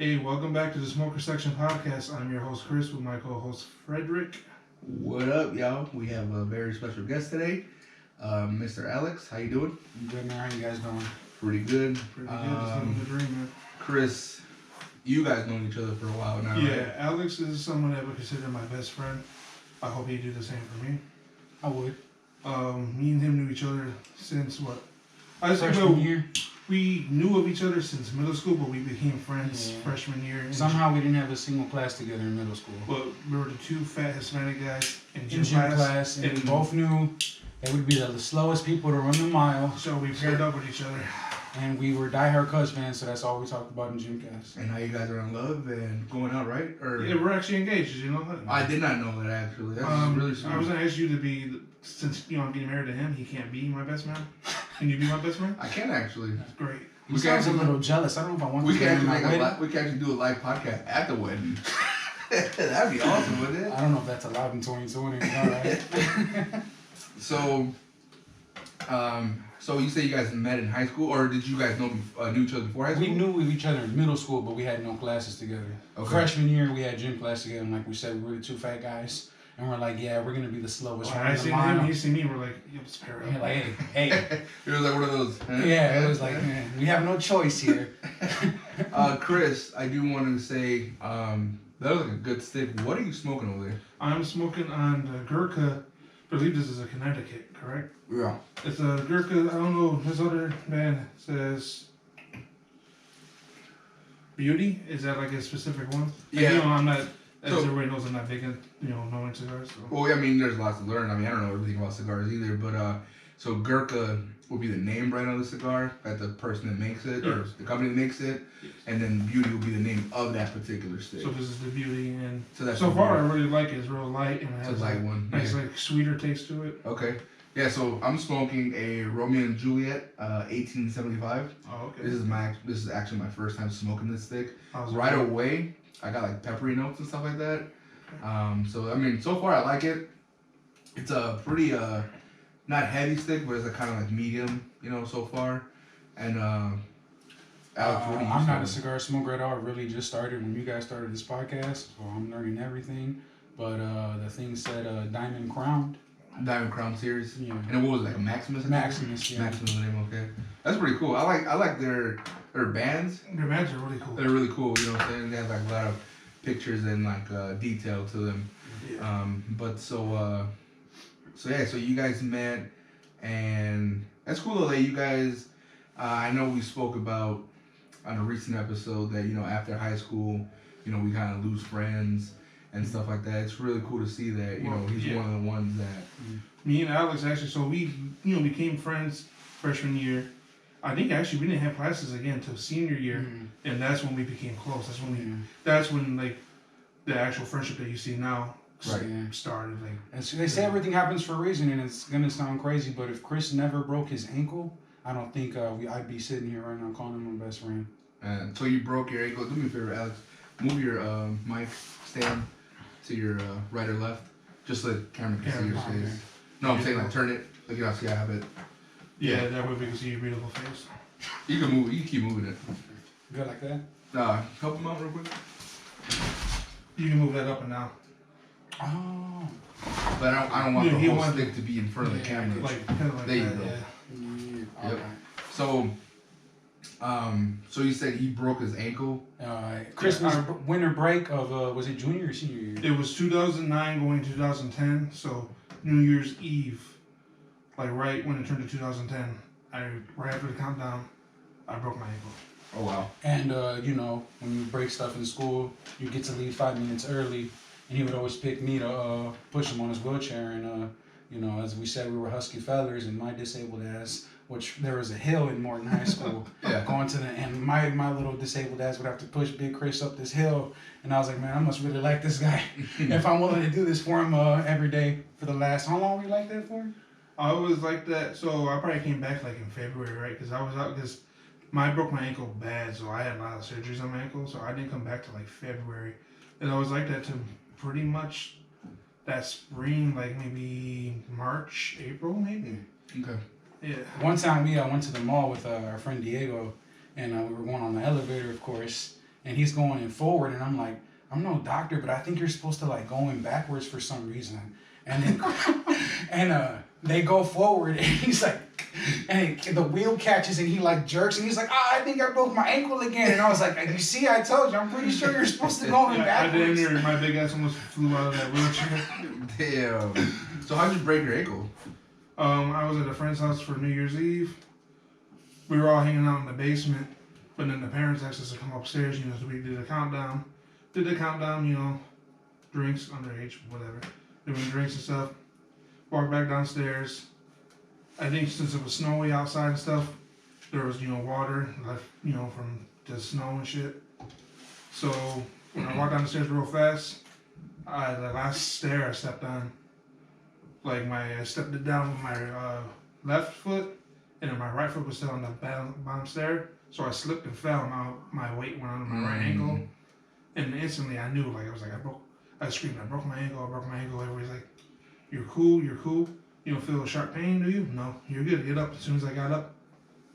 Hey, welcome back to the Smoker Section Podcast. I'm your host Chris with my co-host Frederick. What up, y'all? We have a very special guest today, Mr. Alex. How you doing? I'm good, man. How you guys doing? Pretty good. Pretty good, just living the dream, man. Chris, you guys known each other for a while now, Yeah, right? Alex is someone I would consider my best friend. I hope he'd do the same for me. I would. Me and him knew each other since what? I say, Freshman year. We knew of each other since middle school, but we became friends Yeah. freshman year. Somehow we didn't have a single class together in middle school. But we were the two fat Hispanic guys in In gym gym class. and we both knew they would be the slowest people to run the mile. So we paired up with each other. And we were diehard Cubs fans, so that's all we talked about in gym class. And now you guys are in love and going out, right? Or Yeah, we're actually engaged, you know that? I did not know that actually. That's really sweet. I was gonna ask you to be, since I'm getting married to him, he can't be my best man. Can you be my best man? I can actually. That's great. He sounds a little jealous. I don't know if I want We to can get actually in my wedding. we can actually do a live podcast at the wedding. That'd be awesome, wouldn't it? I don't know if that's allowed in 2020. All right. So you say you guys met in high school, or did you guys knew each other before high school? We knew of each other in middle school, but we had no classes together. Okay. Freshman year, we had gym class together, and like we said, we were the two fat guys. And we're like, yeah, we're going to be the slowest. When I seen him, he seen me, we're like, yo, let's pair We're up. like, hey. It was like one of those. Yeah, it was like, man, we have no choice here. Chris, I do want to say that was like a good stick. What are you smoking over there? I'm smoking on the Gurkha. I believe this is a Connecticut, correct? Yeah. It's a Gurkha. I don't know. This other band says Beauty. Is that like a specific one? Yeah. And, I'm not. As So- everybody knows, I'm not big in knowing cigars. So. Well, I mean, there's lots to learn. I mean, I don't know everything about cigars either, but so Gurkha will be the name brand of the cigar, that the person that makes it, or the company that makes it, and then Beauty will be the name of that particular stick. So this is the Beauty, and So that's so far I Beauty. really like it. It's real light and it It's a has light like one. nice Yeah. like sweeter taste to it. Okay. Yeah, so I'm smoking a Romeo Y Julieta 1875. Oh, okay. This is actually my first time smoking this stick. How's it Right feel? away, I got like peppery notes and stuff like that. So I mean, so far I like it. It's a pretty not heavy stick, but it's a kind of like medium, so far. And Alex, what do you? I'm not a smoking? cigar smoker at all. I really just started when you guys started this podcast, so I'm learning everything. But the thing said Diamond Crowned. Diamond Crown series. Yeah. And what was it, like a Maximus? I think? Maximus, yeah. Maximus, the name. Okay, that's pretty cool. I like their bands. Their bands are really cool. They're really cool. You know what I'm saying? They have like a lot of pictures and like detail to them. Yeah. But so you guys met, and that's cool though that you guys. I know we spoke about on a recent episode that after high school, we kind of lose friends and stuff like that. It's really cool to see that he's Yeah. one of the ones that. Me and Alex actually, so we became friends freshman year. I think actually we didn't have classes again until senior year, and that's when we became close. That's when like the actual friendship that you see now Right. started. Like, And so they say everything happens for a reason, and it's gonna sound crazy, but if Chris never broke his ankle, I don't think I'd be sitting here right now calling him my best friend. And so you broke your ankle. Do me a favor, Alex. Move your mic stand to your right or left, just so the camera can see your Okay. face. No, I'm saying like turn it. Look at see I have it. yeah, that way we can see your beautiful face. You can move. You can keep moving it. Good like that? Help him out real quick. You can move that up and down, Oh. But I don't want Yeah, the he whole wanted- stick to be in front of the camera. like kind of like There you that. go. Yeah. Yeah. Yep. Alright. So you said he broke his ankle. Christmas winter break of was it junior or senior year? It was 2009 going to 2010, so New Year's Eve, like right when it turned to 2010, right after the countdown, I broke my ankle. Oh wow. And when you break stuff in school, you get to leave 5 minutes early, and he would always pick me to push him on his wheelchair. And as we said, we were husky fellers, and my disabled ass, which there was a hill in Morton High School, Yeah. going to and my little disabled ass would have to push Big Chris up this hill, and I was like, man, I must really like this guy if I'm willing to do this for him every day for the last. How long were you like that for? I was like that, so I probably came back like in February, right? Because I was out because I broke my ankle bad, so I had a lot of surgeries on my ankle, so I didn't come back to like February, and I was like that to pretty much that spring, like maybe March, April, maybe. Okay. Yeah. One time we went to the mall with our friend Diego, and we were going on the elevator, of course. and he's going forward, and I'm like, I'm no doctor, but I think you're supposed to like going backwards for some reason. And then they go forward, and he's like, and the wheel catches, and he like jerks, and he's like, I think I broke my ankle again. And I was like, you see, I told you, I'm pretty sure you're supposed to go backwards. I didn't hear my big ass almost flew out of that wheelchair. Damn. So how'd you break your ankle? I was at a friend's house for New Year's Eve. We were all hanging out in the basement, but then the parents asked us to come upstairs, so we did a countdown. Drinks, underage, whatever. Doing drinks and stuff. Walked back downstairs. I think since it was snowy outside and stuff, there was, water left, from the snow and shit. So when I walked down the stairs real fast, the last stair I stepped on, I stepped it down with my left foot, and then my right foot was still on the bottom stair. So I slipped and fell. My weight went onto my right ankle, and instantly I knew, I screamed, I broke my ankle. Everybody's like, you're cool. You don't feel a sharp pain, do you? No, you're good. Get up. As soon as I got up,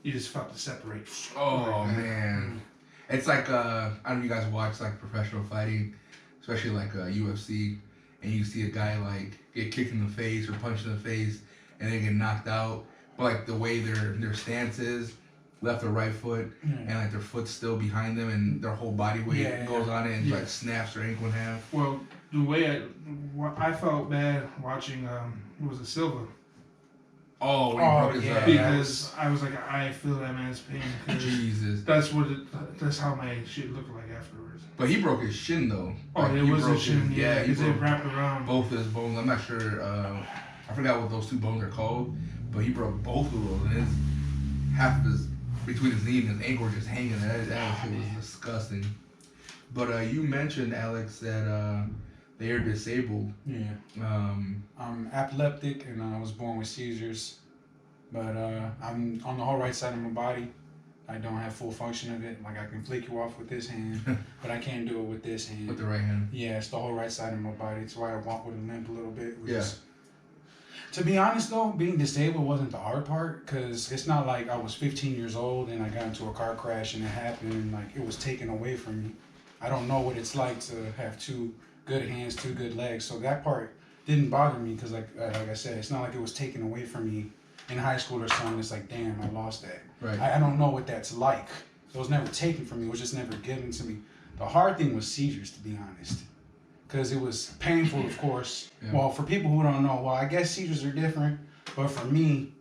you just felt to separate. Oh, man. It's like, I don't know if you guys watch like professional fighting, especially like UFC, and you see a guy like get kicked in the face or punched in the face and then get knocked out. But like the way their stance is, left or right foot, and like their foot's still behind them and their whole body weight goes on it and like snaps their ankle in half. Well, the way I felt bad watching, was it Silva? Oh, when he broke his because I was like, I feel that man's pain. Jesus. That's how my shit looked like afterwards. But he broke his shin though. Oh, like, it was his shin. Yeah, he broke it wrapped around both his bones. I'm not sure. I forgot what those two bones are called, but he broke both of those, and his half of his between his knee and his ankle were just hanging. That was disgusting. But you mentioned, Alex, that they are disabled. Yeah. I'm epileptic, and I was born with seizures. But I'm on the whole right side of my body. I don't have full function of it. Like I can flick you off with this hand, but I can't do it with this hand. With the right hand. Yeah, it's the whole right side of my body. It's why I walk with a limp a little bit. Yeah. To be honest though, being disabled wasn't the hard part, because it's not like I was 15 years old and I got into a car crash and it happened and like it was taken away from me. I don't know what it's like to have two good hands, two good legs. So that part didn't bother me, because like I said, it's not like it was taken away from me in high school or something. It's like, damn, I lost that. Right. I don't know what that's like. It was never taken from me. It was just never given to me. The hard thing was seizures, to be honest. Because it was painful, of course. Yeah. Well, for people who don't know, I guess seizures are different. But for me,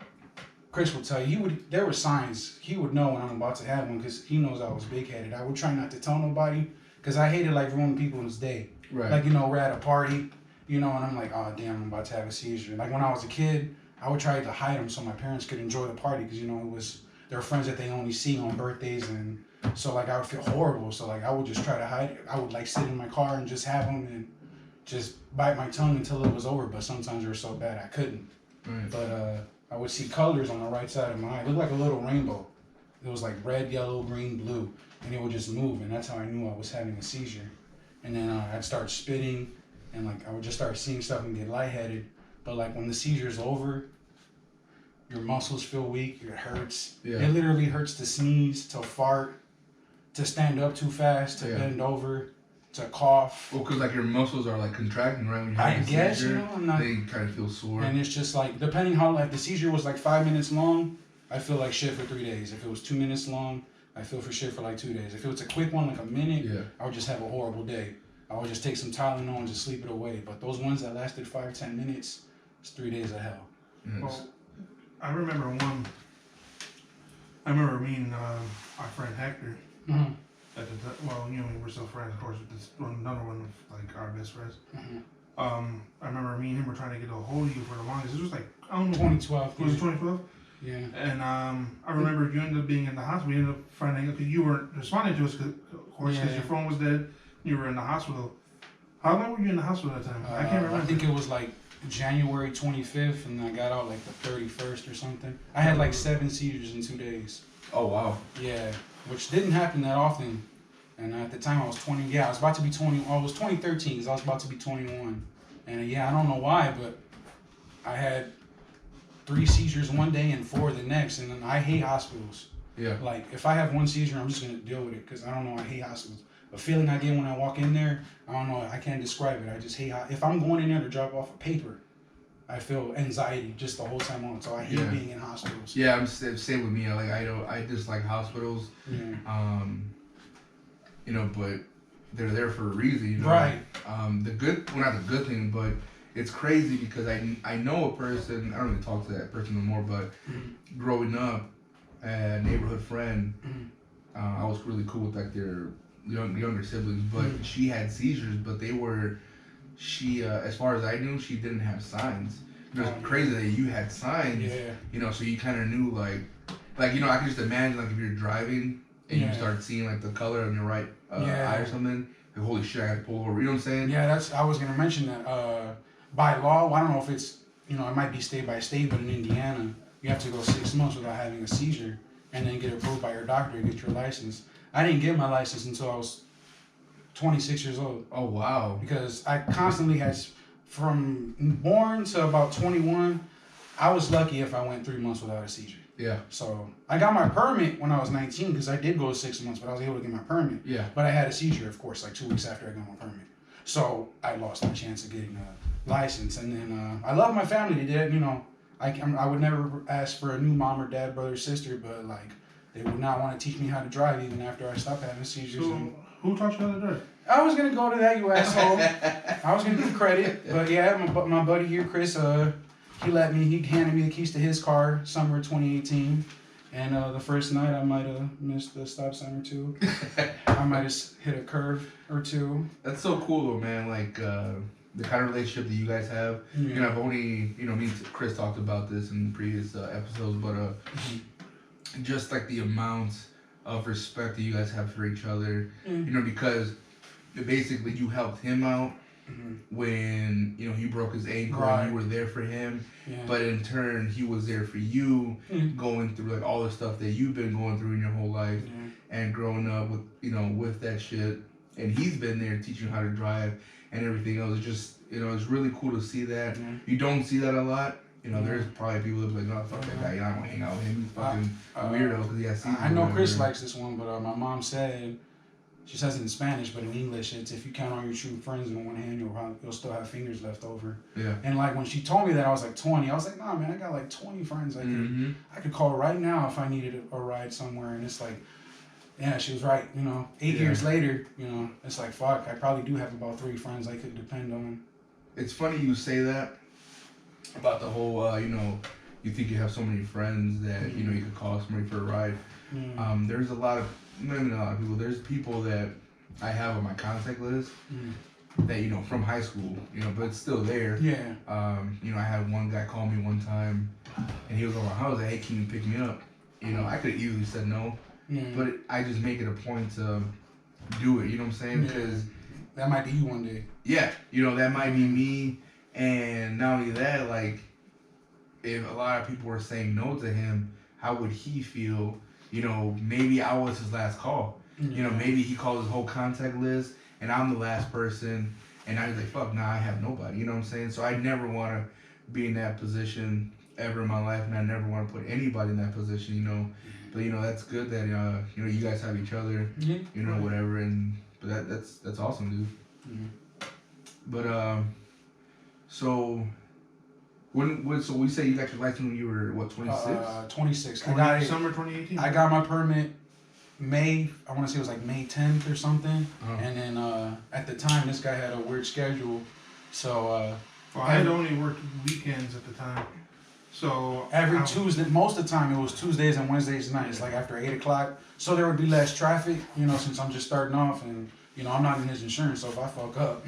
Chris will tell you, there were signs. He would know when I'm about to have one, because he knows I was big-headed. I would try not to tell nobody, because I hated like ruining people's day. Right. Like, we're at a party, and I'm like, oh, damn, I'm about to have a seizure. Like when I was a kid, I would try to hide them so my parents could enjoy the party, because, they're friends that they only see on birthdays, and so like I would feel horrible. So like I would just try to hide it. I would like sit in my car and just have them and just bite my tongue until it was over. But sometimes they were so bad I couldn't. Right. But I would see colors on the right side of my eye. It looked like a little rainbow. It was like red, yellow, green, blue, and it would just move. And that's how I knew I was having a seizure. And then I'd start spitting, and like I would just start seeing stuff and get lightheaded. But like when the seizure's over, your muscles feel weak, it hurts. Yeah. It literally hurts to sneeze, to fart, to stand up too fast, to bend over, to cough. Well, because like your muscles are like contracting, right? When you're having a seizure, they kind of feel sore. And it's just like, depending how, like the seizure was like 5 minutes long, I feel like shit for 3 days. If it was 2 minutes long, I feel for shit for like 2 days. If it was a quick one, like a minute, I would just have a horrible day. I would just take some Tylenol and just sleep it away. But those ones that lasted 5-10 minutes, it's 3 days of hell. Yes. Well, I remember me and our friend Hector. Mm-hmm. We were still friends, of course, with this another one of like our best friends. Mm-hmm. I remember me and him were trying to get a hold of you for the longest. This was like, I don't know. 2012. Was it 2012? Yeah. And I remember you ended up being in the hospital. We ended up finding out because you weren't responding to us, of course, because your phone was dead. You were in the hospital. How long were you in the hospital at that time? I can't remember. I think it was like January 25th, and I got out like the 31st or something. I had like 7 seizures in 2 days. Oh, wow. Yeah, which didn't happen that often. And at the time I was 20. Yeah, I was about to be 20. Oh, it was 2013, because I was about to be 21. And I don't know why, but I had 3 seizures one day and 4 the next. And then I hate hospitals. Yeah. Like, if I have one seizure, I'm just going to deal with it, because I don't know, I hate hospitals. a feeling I get when I walk in there. I don't know. I can't describe it. I just hate how if I'm going in there to drop off a paper, I feel anxiety just the whole time on. So I hate being in hospitals. Yeah, I'm same with me. Like I just like hospitals. Yeah. You know, but they're there for a reason. You know, Right. Well, not the good thing, but it's crazy because I know a person. I don't even talk to that person no more. But growing up, a neighborhood friend, I was really cool with like their younger siblings, but she had seizures, but she as far as I knew, she didn't have signs. It was crazy that you had signs. Yeah. You know, so you kind of knew like you know, I can just imagine like if you're driving and you start seeing like the color on your right eye or something, like holy shit, I got to pull over. You know what I'm saying? Yeah, I was gonna mention that. By law, I don't know if it's it might be state by state, but in Indiana, you have to go 6 months without having a seizure, and then get approved by your doctor to get your license. I didn't get my license until I was 26 years old. Oh wow! Because I constantly had, from born to about 21, I was lucky if I went 3 months without a seizure. Yeah. So I got my permit when I was 19 because I did go 6 months, but I was able to get my permit. Yeah. But I had a seizure, of course, like 2 weeks after I got my permit. So I lost my chance of getting a license. And then I love my family. They did, I would never ask for a new mom or dad, brother or sister, but like they would not want to teach me how to drive even after I stopped having seizures. So, who taught you how to drive? I was gonna go to that, you asshole. I was gonna give credit, but yeah, my buddy here, Chris, he handed me the keys to his car, summer 2018, and the first night I might have missed a stop sign or two. I might have hit a curve or two. That's so cool though, man. Like the kind of relationship that you guys have. Yeah. You know, I've only me and Chris talked about this in previous episodes, but just like the amount of respect that you guys have for each other. You know, because basically you helped him out when he broke his ankle and you were there for him, but in turn he was there for you going through like all the stuff that you've been going through in your whole life and growing up with with that shit, and he's been there teaching you how to drive and everything else. It's just it's really cool to see that. You don't see that a lot. There's probably people that be like, no, fuck that guy, I don't want to hang out with him, he's fucking weirdo because he has seizures. I know Chris likes this one, but my mom said, she says it in Spanish, but in English, it's if you count all your true friends in one hand, you'll still have fingers left over. Yeah. And like when she told me that, I was like 20. I was like, nah, man, I got like 20 friends I could call right now if I needed a ride somewhere. And it's like, yeah, she was right. 8 years later, it's like, fuck, I probably do have about 3 friends I could depend on. It's funny you say that about the whole, you think you have so many friends that, you could call somebody for a ride. There's not even a lot of people. There's people that I have on my contact list that from high school, but it's still there. Yeah. I had one guy call me one time, and he was over my house. Like, hey, can you pick me up? I could have easily said no, but I just make it a point to do it. You know what I'm saying? Because that might be you one day. Yeah. That might be me, and not only that, like, if a lot of people were saying no to him, how would he feel? Maybe I was his last call. Maybe he called his whole contact list and I'm the last person, and I was like, fuck, nah, I have nobody. You know what I'm saying? So I never want to be in that position ever in my life, and I never want to put anybody in that position, But, that's good that, you guys have each other, whatever. But that's awesome, dude. But, so... So we say you got your license when you were, what, 26? 26. I got it summer 2018. I got my permit May, I want to say it was like May 10th or something. And then at the time, this guy had a weird schedule. So I had only worked weekends at the time. So every Tuesday, most of the time it was Tuesdays and Wednesdays nights, like after 8 o'clock. So there would be less traffic, since I'm just starting off, and I'm not in his insurance, so if I fuck up,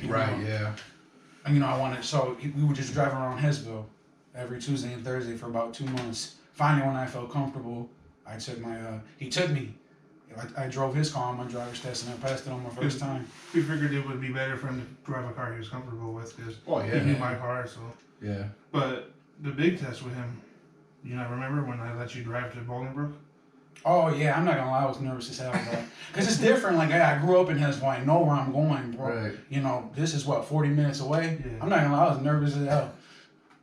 and I wanted, so we would just drive around Hesville every Tuesday and Thursday for about 2 months. Finally, when I felt comfortable, I took he took me. I drove his car on my driver's test, and I passed it on my first time. We figured it would be better for him to drive a car he was comfortable with, because he knew my car, so. Yeah. But the big test with him, remember when I let you drive to Bolingbrook? Oh, yeah, I'm not gonna lie, I was nervous as hell, bro. Because it's different, like, I grew up in Hesville, I know where I'm going, bro. Right. This is, 40 minutes away? Yeah. I'm not gonna lie, I was nervous as hell.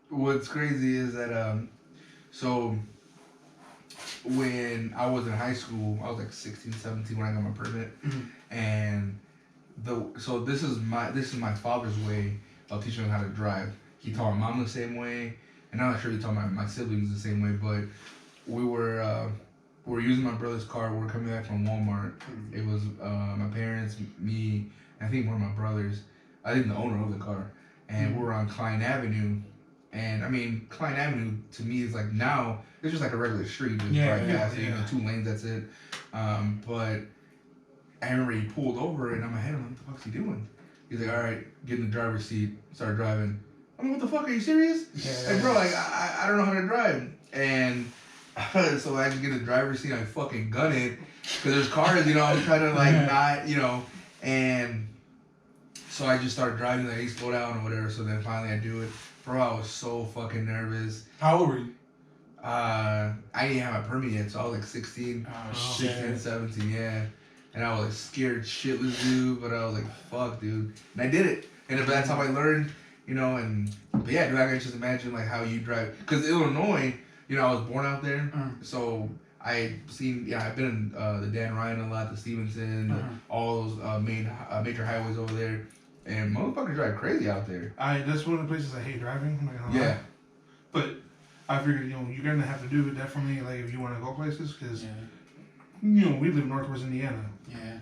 What's crazy is that, so when I was in high school, I was like 16, 17 when I got my permit, and so this is my father's way of teaching him how to drive. He taught my mom the same way, and I'm not sure he taught my siblings the same way. But we were using my brother's car. We were coming back from Walmart. It was my parents, me, I think one of my brothers. I think the owner of the car, and we were on Klein Avenue. And I mean, Klein Avenue to me is like now it's just like a regular street, just drive past. You know, 2 lanes. That's it. But I remember he pulled over, and I'm like, what the fuck's he doing? He's like, all right, get in the driver's seat, start driving. I'm like, what the fuck? Are you serious? Yeah. Like, bro, like I don't know how to drive. And so I just get in the driver's seat, I fucking gun it, because there's cars, you know. I'm trying to like not, you know, and so I just start driving, like, hey, slow down or whatever. So then finally I do it. Bro, I was so fucking nervous. How old were you? I didn't have my permit yet, so I was like 16, 16, 17, yeah. And I was like scared shitless, dude, but I was like, fuck, dude. And I did it. And that's how I learned, you know, but yeah, dude, I can just imagine like how you drive. Because Illinois, you know, I was born out there, so I've been in the Dan Ryan a lot, the Stevenson, all those major highways over there. And motherfuckers drive crazy out there. That's one of the places I hate driving. I'm not gonna lie. Yeah. But I figured, you know, you're gonna have to do it definitely, like, if you want to go places, because you know, we live in Northwest Indiana. Yeah.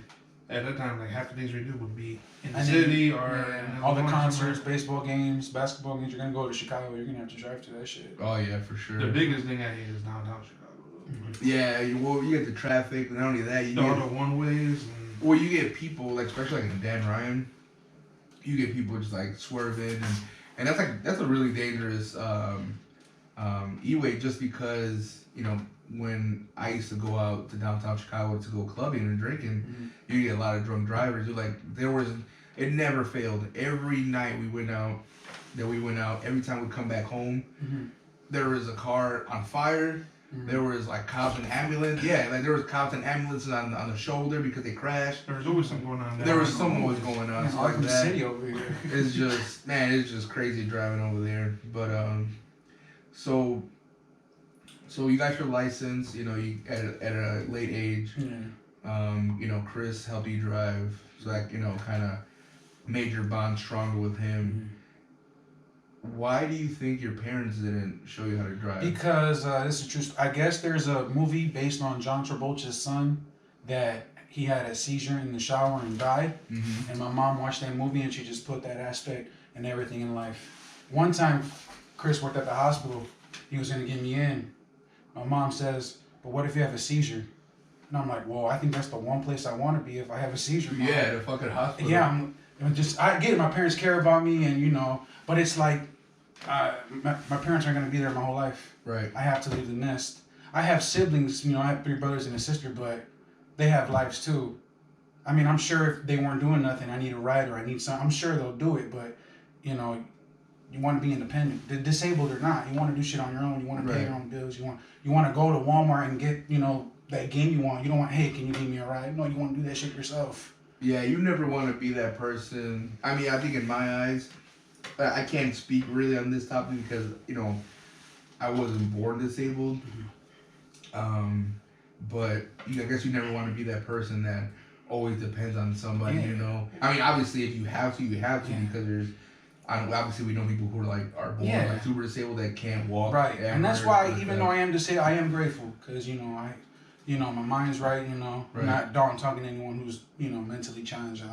At that time, like, half the things we do would be in the city or all the concerts, baseball games, basketball games. You're gonna go to Chicago. You're gonna have to drive to that shit. Oh yeah, for sure. The biggest thing I hate is downtown Chicago. Yeah, you get the traffic. Not only that, you all get the one ways. Well, you get people, like, especially like in Dan Ryan, you get people just like swerving, and that's a really dangerous e-way, just because, you know, when I used to go out to downtown Chicago to go clubbing and drinking, you get a lot of drunk drivers. You're like, it never failed. Every night we went out, every time we come back home, there was a car on fire. There was like cops and ambulance. Yeah, like there was cops and ambulances on the shoulder because they crashed. There was always something going on. There was something always going on. It's like the city over here. It's just crazy driving over there. But so you got your license. You know, you at a late age. You know, Chris helped you drive, so that, you know, kind of made your bond stronger with him. Why do you think your parents didn't show you how to drive? Because this is true. I guess there's a movie based on John Travolta's son that he had a seizure in the shower and died. And my mom watched that movie and she just put that aspect and everything in life. One time, Chris worked at the hospital. He was going to get me in. My mom says, but what if you have a seizure? And I'm like, well, I think that's the one place I want to be if I have a seizure. Mom. Yeah, the fucking hospital. Yeah, I get it. My parents care about me, and, you know, but it's like, my parents aren't going to be there my whole life. Right. I have to leave the nest. I have siblings, you know, I have 3 brothers and a sister, but they have lives too. I mean, I'm sure if they weren't doing nothing, I need a ride or I need something, I'm sure they'll do it, but, you know, you want to be independent. Disabled or not, you want to do shit on your own, you want to pay your own bills, you want to go to Walmart and get, you know, that game you want. You don't want, hey, can you give me a ride? No, you want to do that shit yourself. Yeah, you never want to be that person. I mean, I think in my eyes, I can't speak really on this topic because, you know, I wasn't born disabled. But I guess you never want to be that person that always depends on somebody, you know. I mean, obviously, if you have to, you have to, because there's, obviously, we know people who are born like super disabled that can't walk. Right, and that's why, even though I am disabled, I am grateful because, you know, my mind's right. You know, I'm not talking to anyone who's, you know, mentally challenged.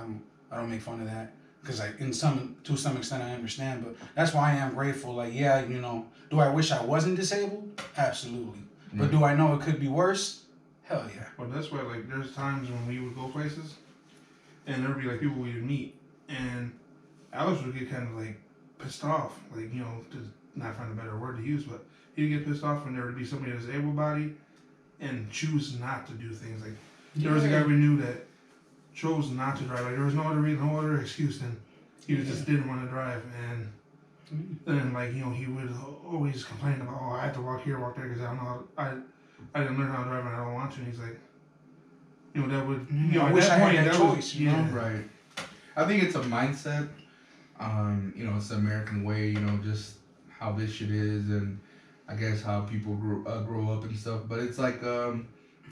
I don't make fun of that. Because to some extent I understand, but that's why I am grateful. Like, yeah, you know, do I wish I wasn't disabled? Absolutely. But do I know it could be worse? Hell yeah. Well, that's why, like, there's times when we would go places, and there would be, like, people we would meet, and Alex would get kind of, like, pissed off, like, you know, to not find a better word to use, but he'd get pissed off when there would be somebody that's able-bodied and choose not to do things. Like, there was a guy we knew that chose not to drive. Like, there was no other reason, no other excuse than he just didn't want to drive. And then, like, you know, he would always complain about, oh, I have to walk here, walk there, because I don't know I didn't learn how to drive and I don't want to. And he's like, you know, that would, you know, I at wish that I point, had that choice, was, you know? Right. I think it's a mindset. You know, it's the American way, you know, just how this shit is, and I guess how people grow up and stuff. But it's like,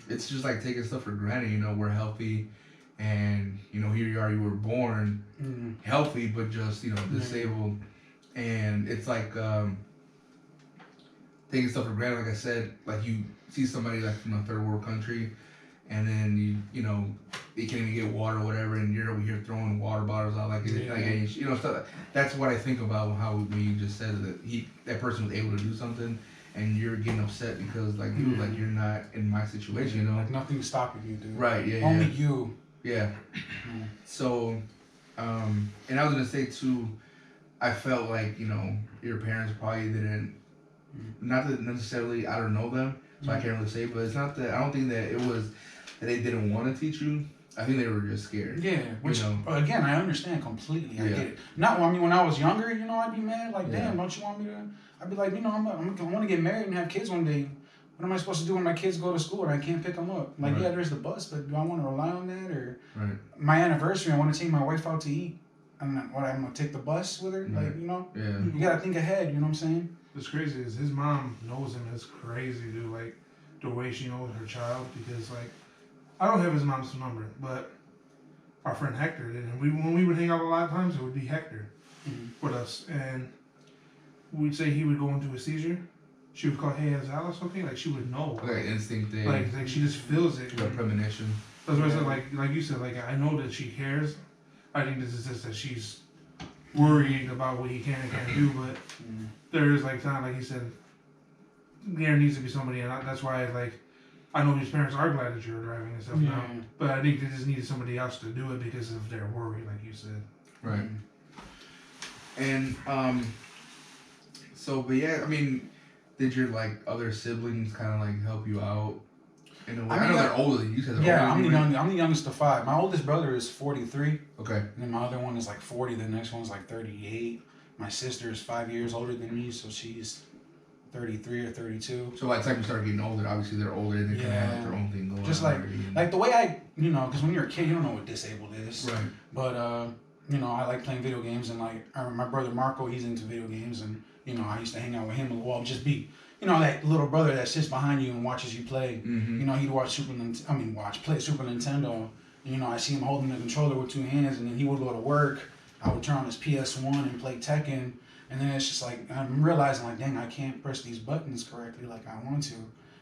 it's just like taking stuff for granted, you know. We're healthy. and here you are. You were born healthy, but just disabled, and it's like taking stuff for granted. Like I said, like you see somebody like from a third world country, and then they can't even get water or whatever, and you're over here throwing water bottles out like stuff. That's what I think about when you just said that that person was able to do something, and you're getting upset because like dude, like you're not in my situation, Like nothing's stopping you, dude. Right? Yeah. Only you. Yeah. So, and I was gonna say too, I felt like your parents probably didn't, not that necessarily I don't know them, so I can't really say, but it's not that I don't think that it was that they didn't want to teach you. I think they were just scared. Yeah, which again I understand completely. I get it. Not when I was younger, I'd be mad like, damn, don't you want me to? I'd be like, I want to get married and have kids one day. What am I supposed to do when my kids go to school and I can't pick them up? Like, yeah, there's the bus, but do I want to rely on that? Or my anniversary, I want to take my wife out to eat. I'm gonna take the bus with her. Like, you gotta think ahead. You know what I'm saying? What's crazy is his mom knows him. It's crazy, dude. Like the way she knows her child, because like I don't have his mom's number, but our friend Hector did, and when we would hang out a lot of times, it would be Hector with us, and we'd say he would go into a seizure. She would call, hey, is Alice okay? Like she would know. Like instinct thing. Like she just feels it. Like premonition. That's why I said, like you said, like I know that she cares. I think this is just that she's worrying about what he can and can't do, but there is like time, like he said, there needs to be somebody, and that's why like I know his parents are glad that you're driving and stuff now, but I think they just needed somebody else to do it because of their worry, like you said. Right. And so, but yeah, I mean, did your like other siblings kind of like help you out in a way? I know they're older. You said they're older. I'm the youngest of 5. My oldest brother is 43. Okay. And then my other one is like 40. The next one's like 38. My sister is 5 years older than me, so she's 33 or 32. So by the time you start getting older, obviously they're older and they kind of have their own thing going on. Just like the way I, because when you're a kid, you don't know what disabled is. Right. But, I like playing video games, and like my brother Marco, he's into video games, and, I used to hang out with him a lot, just be, that little brother that sits behind you and watches you play. He'd watch play Super Nintendo. And, I see him holding the controller with 2 hands, and then he would go to work. I would turn on his PS1 and play Tekken. And then it's just like, I'm realizing like, dang, I can't press these buttons correctly like I want to.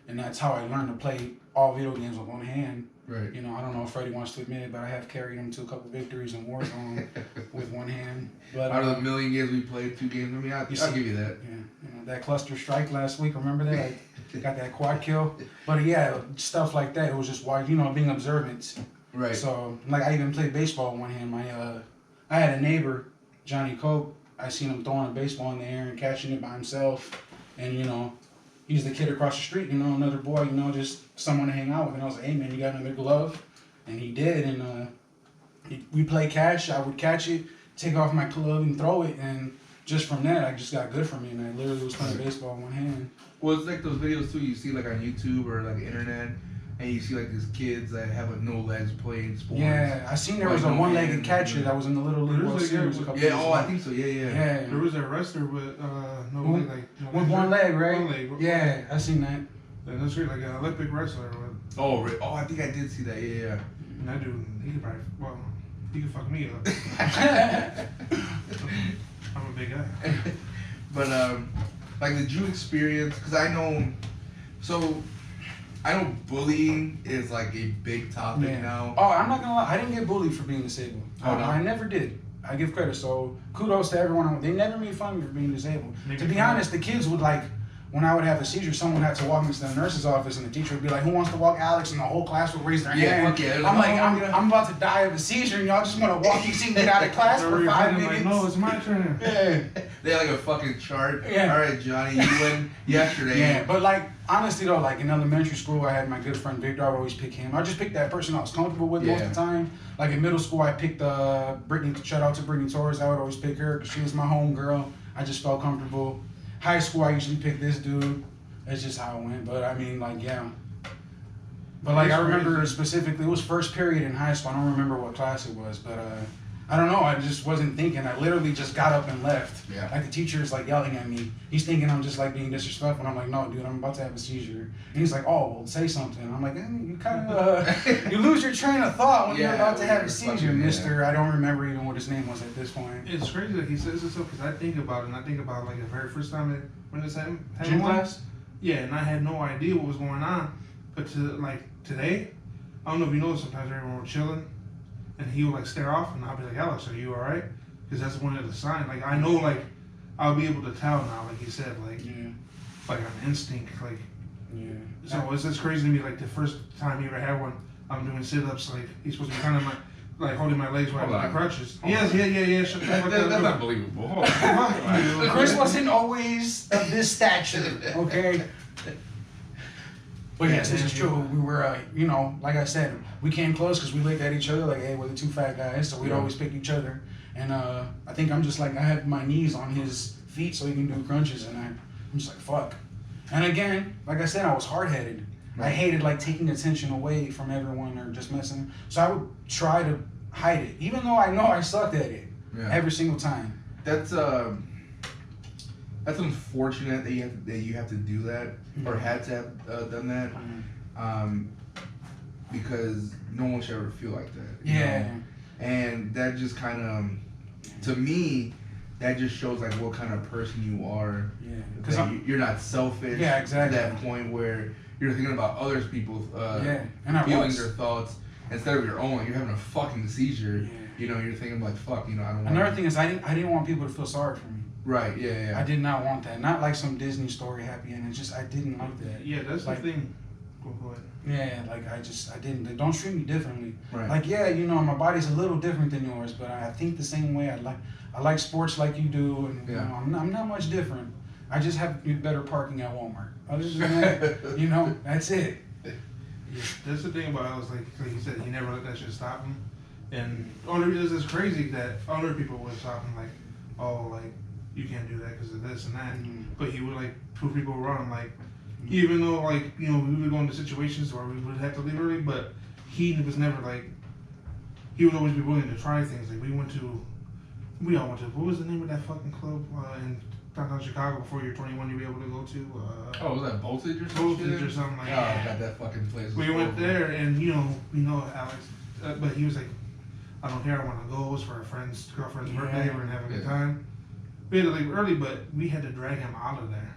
And that's how I learned to play all video games with one hand. Right. I don't know if Freddy wants to admit it, but I have carried him to a couple victories in Warzone with one hand. But out of the million games we played, 2 games, I'll give you that. Yeah. That cluster strike last week, remember that? I got that quad kill. But yeah, stuff like that. It was just why, being observant. Right. So, like, I even played baseball with one hand. I had a neighbor, Johnny Cope. I seen him throwing a baseball in the air and catching it by himself. And, he's the kid across the street, another boy, just someone to hang out with. And I was like, hey, man, you got another glove? And he did. And we play catch. I would catch it, take off my glove and throw it. And just from that, I just got good for me. And I literally was playing baseball in one hand. Well, it's like those videos, too, you see like on YouTube or like the internet. And you see like these kids that have like no legs playing sports. Yeah, I seen there was a one-legged catcher that was in the Little League World Series a couple years ago. I think so. Yeah. There was a wrestler with no leg, with one leg, right? One leg. Yeah, I seen that. Yeah, that's right, like an Olympic wrestler. Oh, really? Oh, I think I did see that. Yeah. And that dude, he could fuck me up. I'm a big guy. But like, did you experience? Because I know bullying is like a big topic now. Oh, I'm not gonna lie. I didn't get bullied for being disabled. Oh, no? I never did. I give credit. So kudos to everyone. They never made fun of me for being disabled. To be honest, the kids would like, when I would have a seizure, someone had to walk me to the nurse's office, and the teacher would be like, "Who wants to walk Alex?" And the whole class would raise their hand. Yeah. I'm like, I'm about to die of a seizure, and y'all just want to walk me and get out of class for 5 minutes. Like, no, it's my turn. Yeah. They had like a fucking chart. Yeah. All right, Johnny, you win yesterday. Yeah, but like, honestly though, like in elementary school, I had my good friend Victor. I would always pick him. I just picked that person I was comfortable with most of the time. Like in middle school, I picked Brittany. Shout out to Brittany Torres. I would always pick her because she was my home girl. I just felt comfortable. High school, I usually pick this dude. That's just how it went. But I mean, like, yeah. But like, I remember specifically, it was first period in high school. I don't remember what class it was, but I don't know. I just wasn't thinking. I literally just got up and left. Yeah. Like the teacher is like yelling at me. He's thinking I'm just like being disrespectful. And I'm like, no, dude, I'm about to have a seizure. And he's like, oh, well, say something. And I'm like, you kind of you lose your train of thought when you're about to have a seizure, Mister. I don't remember even what his name was at this point. It's crazy that he says this stuff because I think about it, and I think about like the very first time when this happened. Gym class? Yeah, and I had no idea what was going on. But today, I don't know if you know, sometimes everyone was chilling, and he would like stare off, and I'll be like, Alex, are you all right? Because that's one of the signs. Like I know, like I'll be able to tell now. Like he said, like like an instinct. Like so it's just crazy to me. Like the first time he ever had one, I'm doing sit-ups. Like he's supposed to be kind of like holding my legs while I'm on crutches. Yes, yeah. Shut the fuck up. That's not believable. Hold on. Chris wasn't always of this stature, okay? But yes, this is true. We were, like I said, we came close because we looked at each other like, hey, we're the two fat guys, so we'd always pick each other. And I think I'm just like, I have my knees on his feet so he can do crunches, and I'm just like, fuck. And again, like I said, I was hard-headed. I hated like taking attention away from everyone or just messing. So I would try to hide it, even though I know I sucked at it every single time. That's unfortunate that you have to do that or had to have done that, because no one should ever feel like that. You know? And that just kind of, to me, that just shows like what kind of person you are. Yeah, because you're not selfish. Yeah, exactly. To that point where you're thinking about other people's and feelings or thoughts instead of your own. Like you're having a fucking seizure. Yeah. You know, you're thinking like, fuck. You know, I don't. Another thing is, I didn't want people to feel sorry for me. Right. Yeah. I did not want that. Not like some Disney story happy ending. Just I didn't like that. Yeah, that's like, the thing. Go ahead. Yeah, like I didn't. They don't treat me differently. Right. Like my body's a little different than yours, but I think the same way. I like sports like you do, and I'm not much different. I just have better parking at Walmart. Other than that, that's it. Yeah, that's the thing about Alex. Like he said, he never let that shit stop him. And only reason it's crazy that other people would stop him, like, oh, like you can't do that because of this and that. But he would like prove people wrong, like. Even though, like, we would go into situations where we would have to leave early, but he was never, like, he would always be willing to try things. Like, we all went to, what was the name of that fucking club in downtown Chicago before you're 21 you'd be able to go to? Was that Voltage or something? Voltage or something like that. Oh, God, that fucking place was We went there, and, we know Alex, but he was like, I don't care, I want to go. It was for our girlfriend's birthday, we're going to have a good time. We had to leave early, but we had to drag him out of there.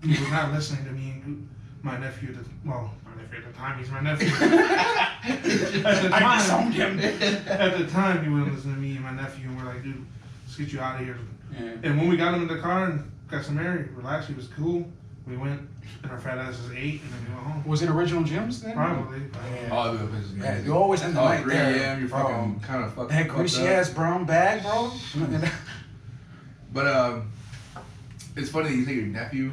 He was not listening to me and my nephew. My nephew at the time, he's my nephew. I disowned him. At the time, he wouldn't listen to me and my nephew, and we're like, dude, let's get you out of here. Yeah. And when we got him in the car and got some air, relaxed, he was cool. We went, and our fat asses ate, and then we went home. Was it Original Gyms then? Probably. Oh, the place is amazing. You always end the night 3 there. a.m. You're fucking kind of fucking. That greasy ass brown bag, bro. But it's funny that you say your nephew.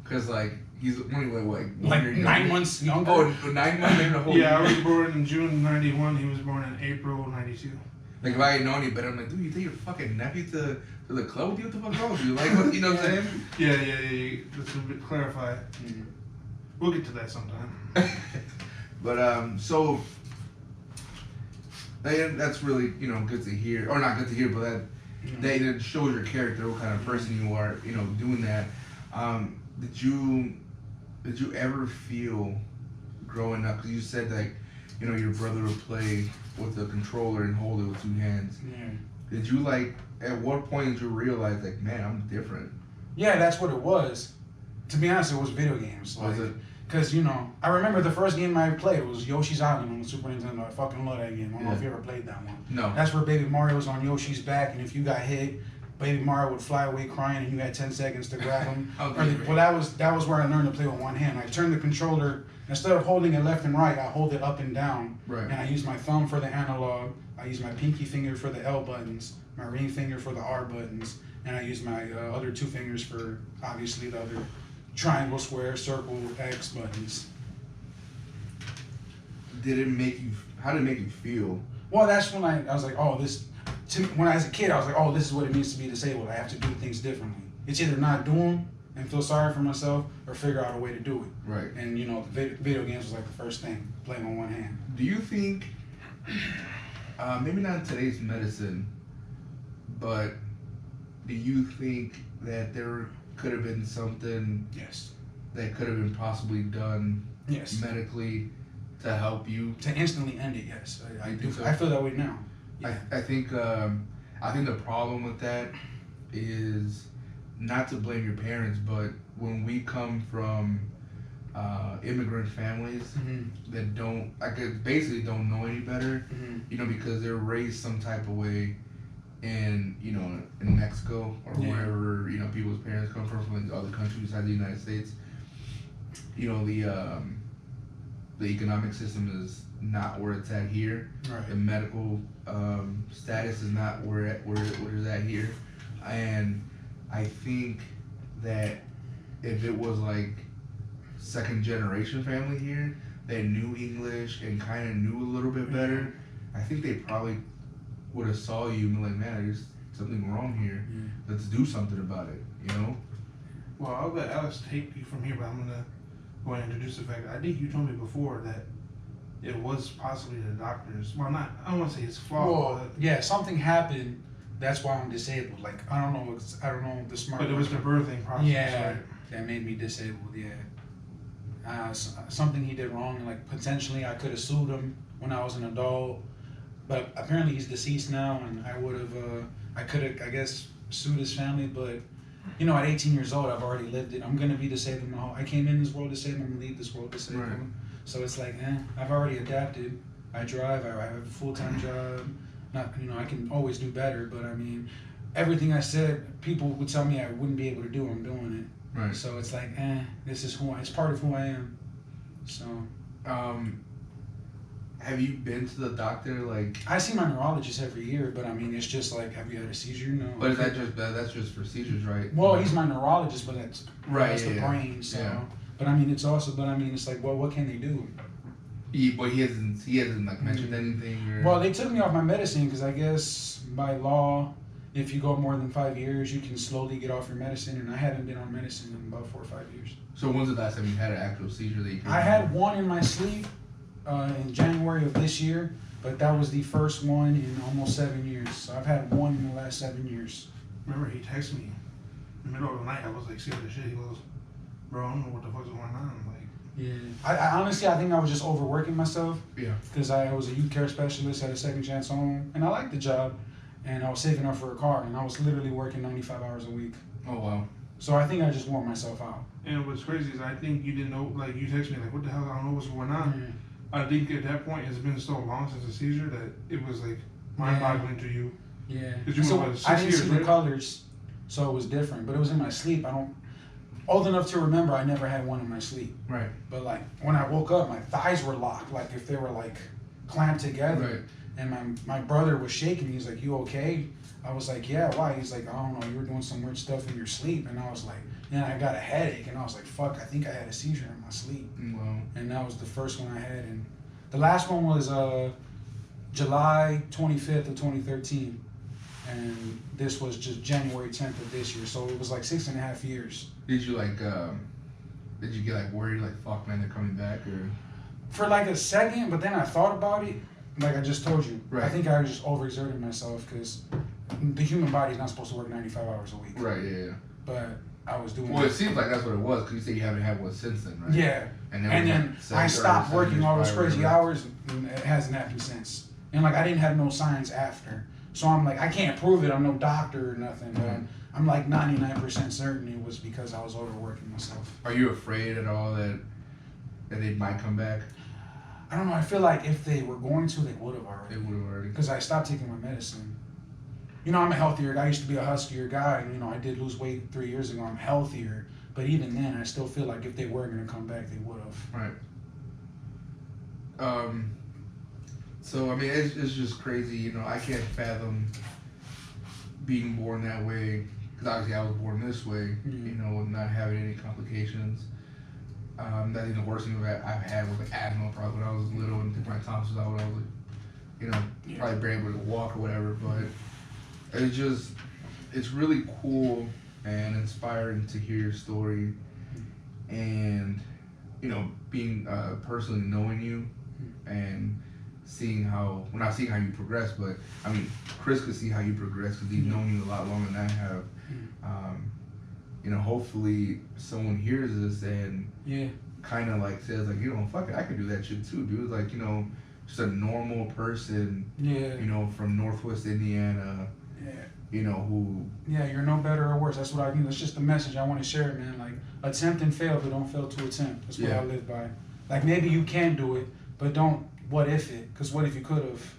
Because, like, he's only, like 9 months younger? Oh, 9 months younger? Yeah, I was born in June 91. He was born in April 92. Like, if I had known you better, I'm like, dude, you take your fucking nephew to the club with you? What the fuck wrong with you? Like, you know what I'm saying? Yeah. Let's clarify. We'll get to that sometime. But, so, that's really, good to hear. Or not good to hear, but that shows your character, what kind of person you are, doing that. Did you ever feel growing up? Because you said like, your brother would play with the controller and hold it with 2 hands. Yeah. Did you at what point did you realize like, man, I'm different? Yeah, that's what it was. To be honest, it was video games. Was it? Because I remember the first game I played was Yoshi's Island on the Super Nintendo. I fucking love that game. I don't know if you ever played that one. No. That's where Baby Mario was on Yoshi's back, and if you got hit, Baby Mario would fly away crying, and you had 10 seconds to grab him. Well, that was where I learned to play with one hand. I turned the controller, instead of holding it left and right, I hold it up and down. Right. And I use my thumb for the analog. I use my pinky finger for the L buttons, my ring finger for the R buttons, and I use my other 2 fingers for obviously the other triangle, square, circle, X buttons. How did it make you feel? Well, that's when I was like, oh, this. When I was a kid, I was like, oh, this is what it means to be disabled. I have to do things differently. It's either not do them and feel sorry for myself or figure out a way to do it. Right. And, video games was like the first thing, playing on one hand. Do you think Maybe not in today's medicine, but do you think that there could have been something Yes. that could have been possibly done Yes. medically to help you? To instantly end it, yes. I You do. think so? I feel that way now. Yeah. I think the problem with that is not to blame your parents, but when we come from immigrant families that don't, I guess, basically don't know any better, you know, because they're raised some type of way in, you know, in Mexico or wherever, you know, people's parents come from other countries besides the United States. You know, the economic system is not where it's at here. Right. The medical status is not where it's at here, and I think that if it was like second generation family here that knew English and kind of knew a little bit better, I think they probably would have saw you and be like, man, there's something wrong here. Let's do something about it. You know. Well, I'll let Alex take you from here, but I'm gonna go and introduce the fact. I think you told me before that it was possibly the doctors. Well, not. I don't want to say it's fault. Well, yeah, something happened. That's why I'm disabled. Like I don't know the smart. But it was the birthing process. Yeah, Right? that made me disabled. Yeah. Something he did wrong. Like potentially, I could have sued him when I was an adult, but apparently he's deceased now, and I would have. I could have, I guess, sued his family, but. You know, at 18 years old, I've already lived it. I'm gonna be disabled my whole. I came in this world disabled. I'm gonna leave this world disabled. Right. So it's like, I've already adapted. I drive. I have a full-time job. Not, you know, I can always do better. But I mean, everything I said, people would tell me I wouldn't be able to do. I'm doing it. Right. So it's like, this is it's part of who I am. So. Have you been to the doctor? Like, I see my neurologist every year, but I mean, it's just like, have you had a seizure? No. but is that's just for seizures, right? Well, he's my neurologist, but that's the yeah. brain. So, Yeah. but I mean, it's like, well, what can they do? But he hasn't like mentioned anything. Or... Well, they took me off my medicine because I guess by law, if you go more than 5 years, you can slowly get off your medicine, and I haven't been on medicine in about 4 or 5 years. So when's the last time you had an actual seizure that you? I had one in my sleep in January of this year, but that was the first one in almost 7 years. So I've had one in the last 7 years. Remember, he texted me in the middle of the night. I was like, scared as shit. He goes, bro, I don't know what the fuck's going on. I'm like, Yeah. I honestly, I think I was just overworking myself. Yeah. Because I was a youth care specialist at a second chance home, and I liked the job, and I was saving up for a car, and I was literally working 95 hours a week. Oh wow. So I think I just wore myself out. and what's crazy is I think you didn't know, like, you texted me, like, what the hell? I don't know what's going on. Yeah. I think at that point, it's been so long since the seizure that it was like mind-boggling to you. Yeah. Did you So remember 6 I didn't years, see the right? colors, so it was different. But it was in my sleep. Old enough to remember, I never had one in my sleep. Right. But like when I woke up, my thighs were locked, like if they were like clamped together. Right. And my brother was shaking. He's like, "You okay?" I was like, "Yeah, why?" He's like, "I don't know. You were doing some weird stuff in your sleep." And I was like, and I got a headache, and I was like, "Fuck, I think I had a seizure in my sleep." Wow. And that was the first one I had, and the last one was July 25th of 2013, and this was just January 10th of this year. So it was like 6.5 years. Did you like? Did you get like worried? Like, fuck, man, they're coming back, or? For like a second, but then I thought about it. Like I just told you, Right. I think I just overexerted myself because the human body is not supposed to work 95 hours a week. Right. Yeah. But I was doing. Well, it seems like that's what it was because you said you haven't had one since then, right? Yeah. And then like I 6 or stopped 7 working years all those prior, crazy right? hours, and it hasn't happened since. And like I didn't have no signs after, so I'm like I can't prove it. I'm no doctor or nothing, but I'm like 99% certain it was because I was overworking myself. Are you afraid at all that they might come back? I don't know. I feel like if they were going to, they would have already. They would have already. Because I stopped taking my medicine. You know, I'm a healthier guy. I used to be a huskier guy. And, you know, I did lose weight 3 years ago. I'm healthier. But even then, I still feel like if they were going to come back, they would have. Right. So, I mean, it's just crazy. You know, I can't fathom being born that way. Because obviously I was born this way, you know, with not having any complications. That's even the worst thing I've had was like asthma probably when I was little and took my tonsils out when I was like, you know, probably barely able to walk or whatever. But it's really cool and inspiring to hear your story, and you know, being personally knowing you and seeing how, well, not seeing how you progress, but I mean, Chris could see how you progress because he's known you a lot longer than I have. You know, hopefully someone hears this and kind of like says like, you know, fuck it, I could do that shit too, dude. Like, you know, just a normal person, you know, from Northwest Indiana, you know, who... Yeah, you're no better or worse. That's what I mean. That's just the message I want to share, man. Like, attempt and fail, but don't fail to attempt. That's what I live by. Like, maybe you can do it, but don't what if it, because what if you could have?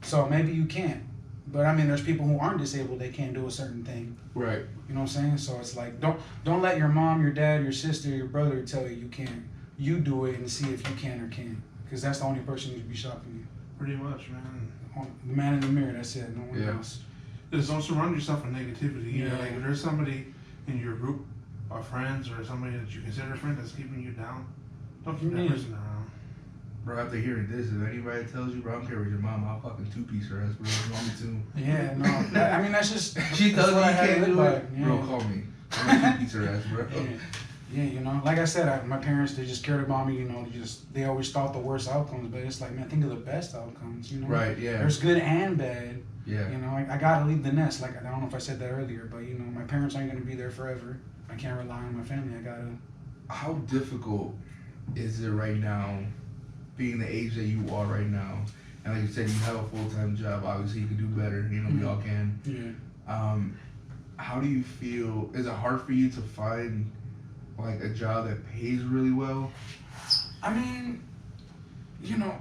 So maybe you can't. But I mean, there's people who aren't disabled, they can't do a certain thing. Right. You know what I'm saying? So it's like, don't let your mom, your dad, your sister, your brother tell you can't. You do it and see if you can or can't. Because that's the only person who should be shopping you. Pretty much, man. The man in the mirror, that's it. No one else. Just don't surround yourself with negativity. You know, like if there's somebody in your group of friends or somebody that you consider a friend that's keeping you down, don't keep that person around. Bro, after hearing this, if anybody tells you, bro, I don't care with your mom, I'll fucking two-piece her ass, bro. You want me to? Yeah, no. I mean, that's just... She tells me you can't do it, yeah. bro, call me. I'm gonna two-piece her ass, bro. Yeah, you know, like I said, my parents, they just cared about me, you know, they always thought the worst outcomes, but it's like, man, think of the best outcomes, you know? Right, yeah. There's good and bad. Yeah. You know, I gotta leave the nest. Like, I don't know if I said that earlier, but, you know, my parents aren't gonna be there forever. I can't rely on my family. I gotta... How difficult is it right now, being the age that you are right now, and like you said, you have a full-time job, obviously you can do better, you know, we all can. Yeah. How do you feel, is it hard for you to find like a job that pays really well? I mean, you know,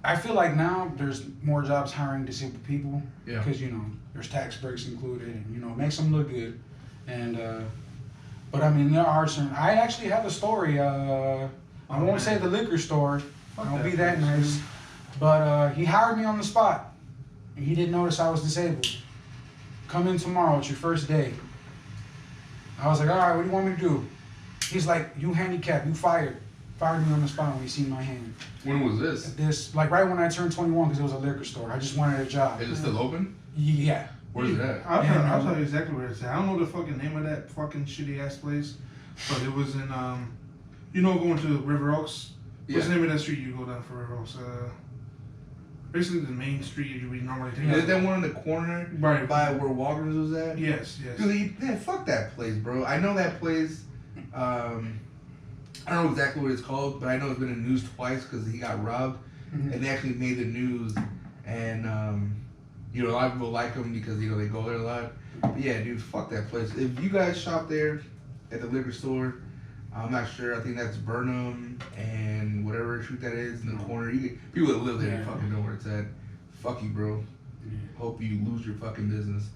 I feel like now there's more jobs hiring disabled people. Yeah. Because, you know, there's tax breaks included and, you know, it makes them look good. And, but I mean, there are certain, I actually have a story, I won't say the liquor store, I won't be that nice, but he hired me on the spot. And he didn't notice I was disabled. Come in tomorrow, it's your first day. I was like, all right, what do you want me to do? He's like, you handicapped, you fired. Fired me on the spot when he seen my hand. When was this? This, like right when I turned 21, because it was a liquor store. I just wanted a job. Is it still open? Yeah. Where's it at? I'll tell you exactly where it's at. I don't know the fucking name of that fucking shitty ass place, but it was in, you know, going to River Oaks? What's the name of that street you go down for River Oaks? Basically the main street we normally take. Is that one in the corner right by where Walgreens was at? Yes. Dude, man, fuck that place, bro. I know that place. I don't know exactly what it's called, but I know it's been in the news twice because he got robbed, and they actually made the news. And you know, a lot of people like him because you know they go there a lot. But yeah, dude, fuck that place. If you guys shop there at the liquor store, I'm not sure. I think that's Burnham and whatever street that is in the corner. People that live there fucking know where it's at. Fuck you, bro. Hope you lose your fucking business.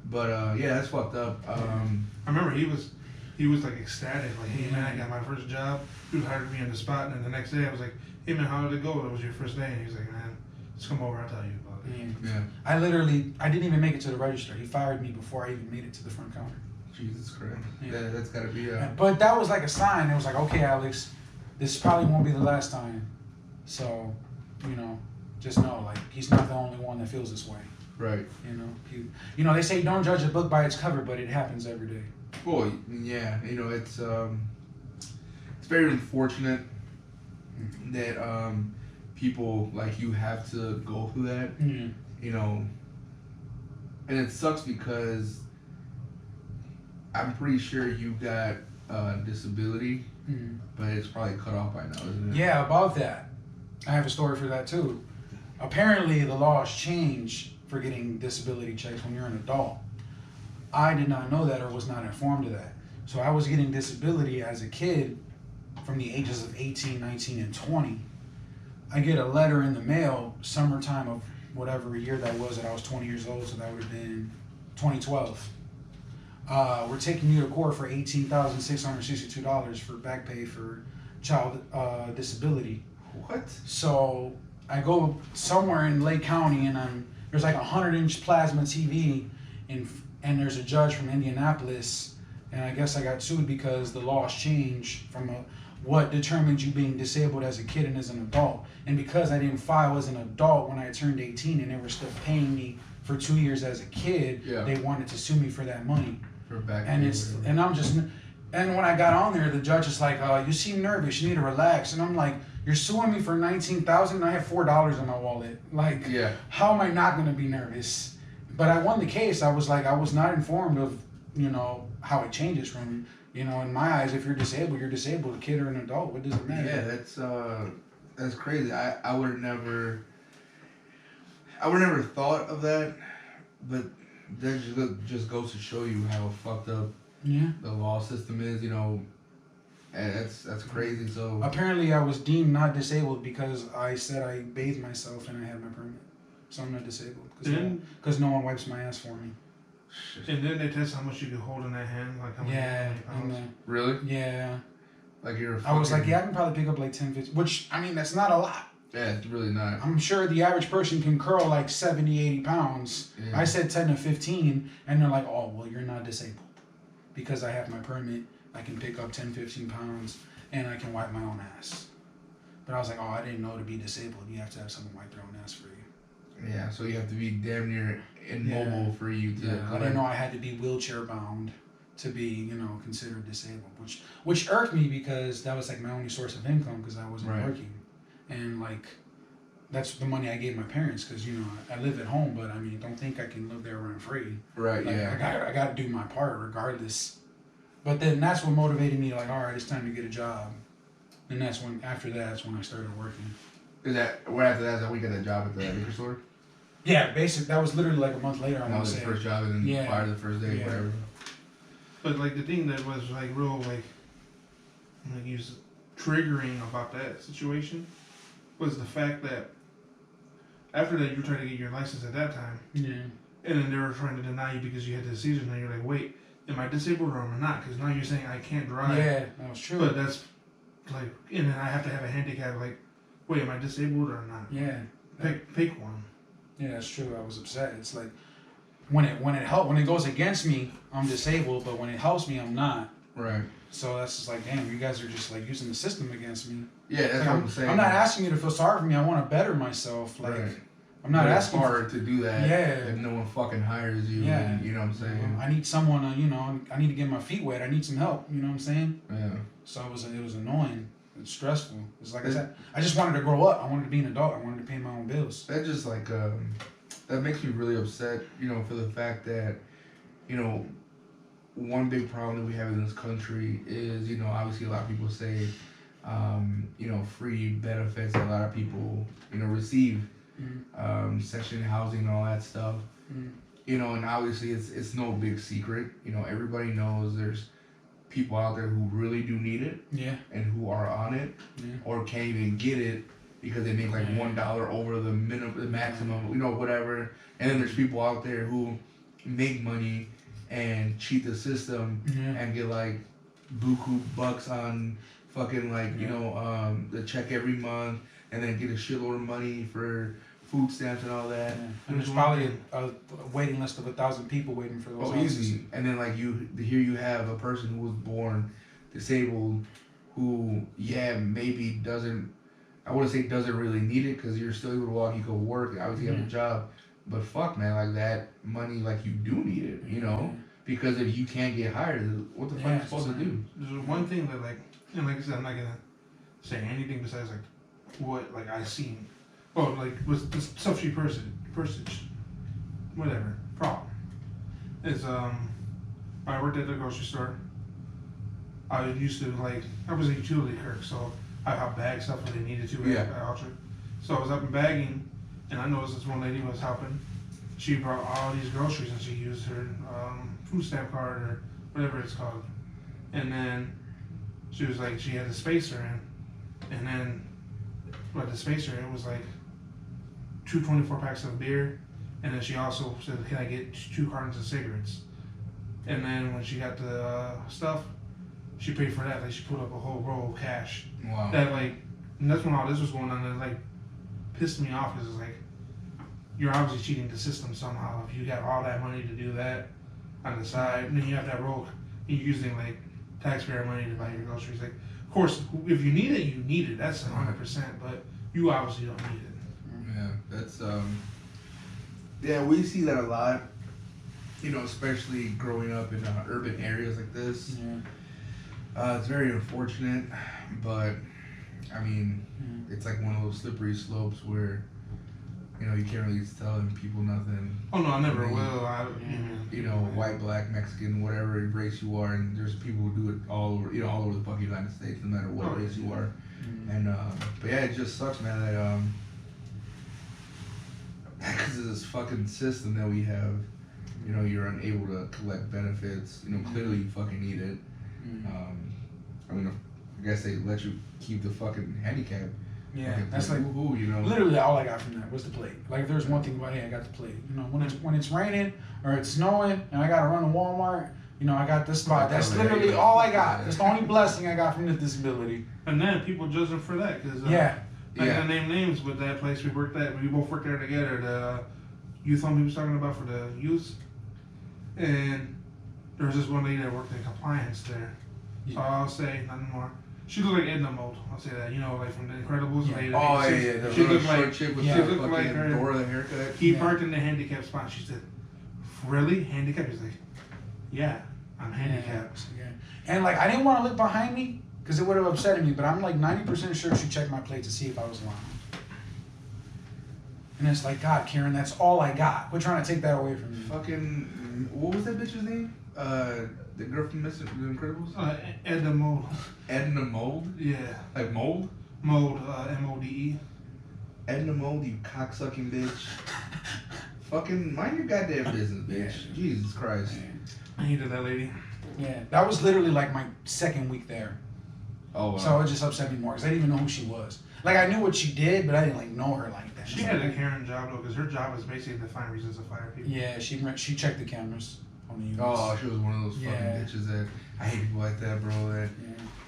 But yeah, that's fucked up. I remember he was like ecstatic, like, hey man, I got my first job. He hired me on the spot, and then the next day I was like, hey man, how did it go? It was your first day, and he was like, man, just come over, I'll tell you about it. Yeah. I didn't even make it to the register. He fired me before I even made it to the front counter. Jesus Christ. Yeah, that's gotta be But that was like a sign. It was like, okay, Alex, this probably won't be the last time. So, you know, just know, like, he's not the only one that feels this way. Right. You know, they say don't judge a book by its cover, but it happens every day. Well, yeah, you know, it's very unfortunate that people like you have to go through that. You know, and it sucks because I'm pretty sure you got disability, but it's probably cut off by now, isn't it? Yeah, about that. I have a story for that too. Apparently, the laws change for getting disability checks when you're an adult. I did not know that or was not informed of that. So I was getting disability as a kid from the ages of 18, 19, and 20. I get a letter in the mail, summertime of whatever year that was, that I was 20 years old, so that would have been 2012. We're taking you to court for $18,662 for back pay for child disability. What? So I go somewhere in Lake County, and there's like a 100-inch plasma TV, and there's a judge from Indianapolis, and I guess I got sued because the laws changed from what determines you being disabled as a kid and as an adult. And because I didn't file as an adult when I turned 18 and they were still paying me for 2 years as a kid, they wanted to sue me for that money. For back and and when I got on there, the judge is like, you seem nervous, you need to relax. And I'm like, you're suing me for $19,000 and I have $4 in my wallet. Like, Yeah. how am I not gonna be nervous? But I won the case. I was not informed of, how it changes from, in my eyes, if you're disabled, a kid or an adult. What does it matter? Yeah, that's crazy. I would have never thought of that, but that just goes to show you how fucked up the law system is, and that's crazy. So apparently I was deemed not disabled because I said I bathed myself and I had my permit. So I'm not disabled because no one wipes my ass for me. And then they test how much you can hold in that hand, like how many pounds. Really? Yeah. Like you're. I was like, I can probably pick up like 10, 15, which I mean that's not a lot. Yeah, it's really not. I'm sure the average person can curl like 70, 80 pounds. Yeah. I said 10 to 15, and they're like, oh, well, you're not disabled. Because I have my permit, I can pick up 10, 15 pounds, and I can wipe my own ass. But I was like, oh, I didn't know to be disabled, you have to have someone wipe their own ass for you. Yeah, so you have to be damn near immobile for you to... Yeah, I didn't know I had to be wheelchair bound to be, considered disabled, which irked me because that was like my only source of income because I wasn't working. And like, that's the money I gave my parents because, I live at home, but I mean, don't think I can live there rent free. Right, like, yeah. I got to do my part regardless. But then that's what motivated me, like, all right, it's time to get a job. And that's when I started working. After that, we got a job at the liquor store? Yeah, basically, that was literally like a month later. That was the first job, and then prior to the first day, whatever. But like the thing that was like real, like he was triggering about that situation was the fact that after that you were trying to get your license at that time. Yeah. And then they were trying to deny you because you had the seizure. And then you're like, wait, am I disabled or am I not? Because now you're saying I can't drive. Yeah, that was true. But that's like, and then I have to have a handicap. Like, wait, am I disabled or not? Yeah. Pick one. Yeah, that's true. I was upset. It's like when it goes against me, I'm disabled, but when it helps me, I'm not. Right. So that's just like, damn, you guys are just like using the system against me. Yeah, that's what I'm saying. I'm not asking you to feel sorry for me. I want to better myself. Like, I'm not asking. It's hard to do that. Yeah. If no one fucking hires you. Yeah. And, you know what I'm saying? I need someone. I need to get my feet wet. I need some help. You know what I'm saying? Yeah. So it was annoying. It's stressful. It's like I said, I just wanted to grow up. I wanted to be an adult. I wanted to pay my own bills. That just like that makes me really upset. For the fact that one big problem that we have in this country is obviously a lot of people say free benefits that a lot of people receive, section housing and all that stuff. And obviously it's no big secret. Everybody knows there's people out there who really do need it, and who are on it, or can't even get it because they make like $1 over the maximum, whatever. And then there's people out there who make money and cheat the system and get like buku bucks on fucking like the check every month, and then get a shitload of money for food stamps and all that. And there's probably a waiting list of 1,000 people waiting for those. Oh, easy. And then like here you have a person who was born disabled, who maybe doesn't. I wouldn't say doesn't really need it because you're still able to walk. You can work. Obviously, you have a job. But fuck, man, like that money, like you do need it, because if you can't get hired, what the fuck are you supposed to do? There's one thing that like I said, I'm not gonna say anything besides like what like I seen. Oh, like with the stuff she persage, whatever. Problem is I worked at the grocery store. I used to I was a utility clerk, so I helped bag stuff when they needed to at Ultra. So I was up and bagging, and I noticed this one lady was helping. She brought all these groceries, and she used her food stamp card or whatever it's called. And then she was like, she had a spacer in, and then the spacer it was like 2 24 packs of beer, and then she also said, "Can I get 2 cartons of cigarettes?" And then when she got the stuff, she paid for that. Like she put up a whole roll of cash. Wow. That and that's when all this was going on. And pissed me off because it's like, you're obviously cheating the system somehow. If you got all that money to do that on the side, and then you have that roll, you're using taxpayer money to buy your groceries. Like, of course, if you need it, you need it. That's 100%. But you obviously don't need it. Yeah, that's we see that a lot. Especially growing up in urban areas like this. Yeah. It's very unfortunate, but I mean, it's like one of those slippery slopes where, you know, you can't really tell people nothing. Oh no, I never will. You know, white, black, Mexican, whatever race you are, and there's people who do it all over, you know, all over the fucking United States, no matter what race you are. And but yeah, it just sucks, man. That because of this fucking system that we have, you know, you're unable to collect benefits. You know, clearly you fucking need it. I mean, I guess they let you keep the fucking handicap. Yeah, that's like, you know, literally all I got from that was the plate. Like, if there's one thing about, hey, I got the plate. You know, when it's raining or it's snowing and I gotta run to Walmart, you know, I got this spot. That's literally all I got. That's the only blessing I got from the disability. And then people judge them for that because I name names, but that place we worked at, we both worked there together. The youth home he was talking about for the youth, and there was this one lady that worked in compliance there. So I'll say nothing more. She looked like Edna Mold. I'll say that. You know, like from The Incredibles. Yeah. Lady, Oh yeah. She looked like chick with she looked like her her. Dora the haircut. He parked in the handicap spot. She said, "Really, handicap?" He's like, "Yeah, I'm handicapped." Yeah. And like, I didn't want to look behind me because it would have upset me. But I'm like 90% sure she checked my plate to see if I was lying. And it's like, God, Karen, that's all I got. We're trying to take that away from you. Fucking, what was that bitch's name? The girl from The Incredibles? Edna Mold. Edna Mold? Yeah. Like mold? Mold, M-O-D-E. Edna Mold, you cocksucking bitch. Fucking mind your goddamn business, bitch. Yeah. Jesus Christ. I hated that lady. Yeah, that was literally like my second week there. Oh, wow. So it just upset me more because I didn't even know who she was. Like, I knew what she did, but I didn't like know her like that. She had a Karen job though, because her job was basically to find reasons to fire people. Yeah, she checked the cameras on the units. Oh, she was one of those fucking bitches that I hate people like that, bro. That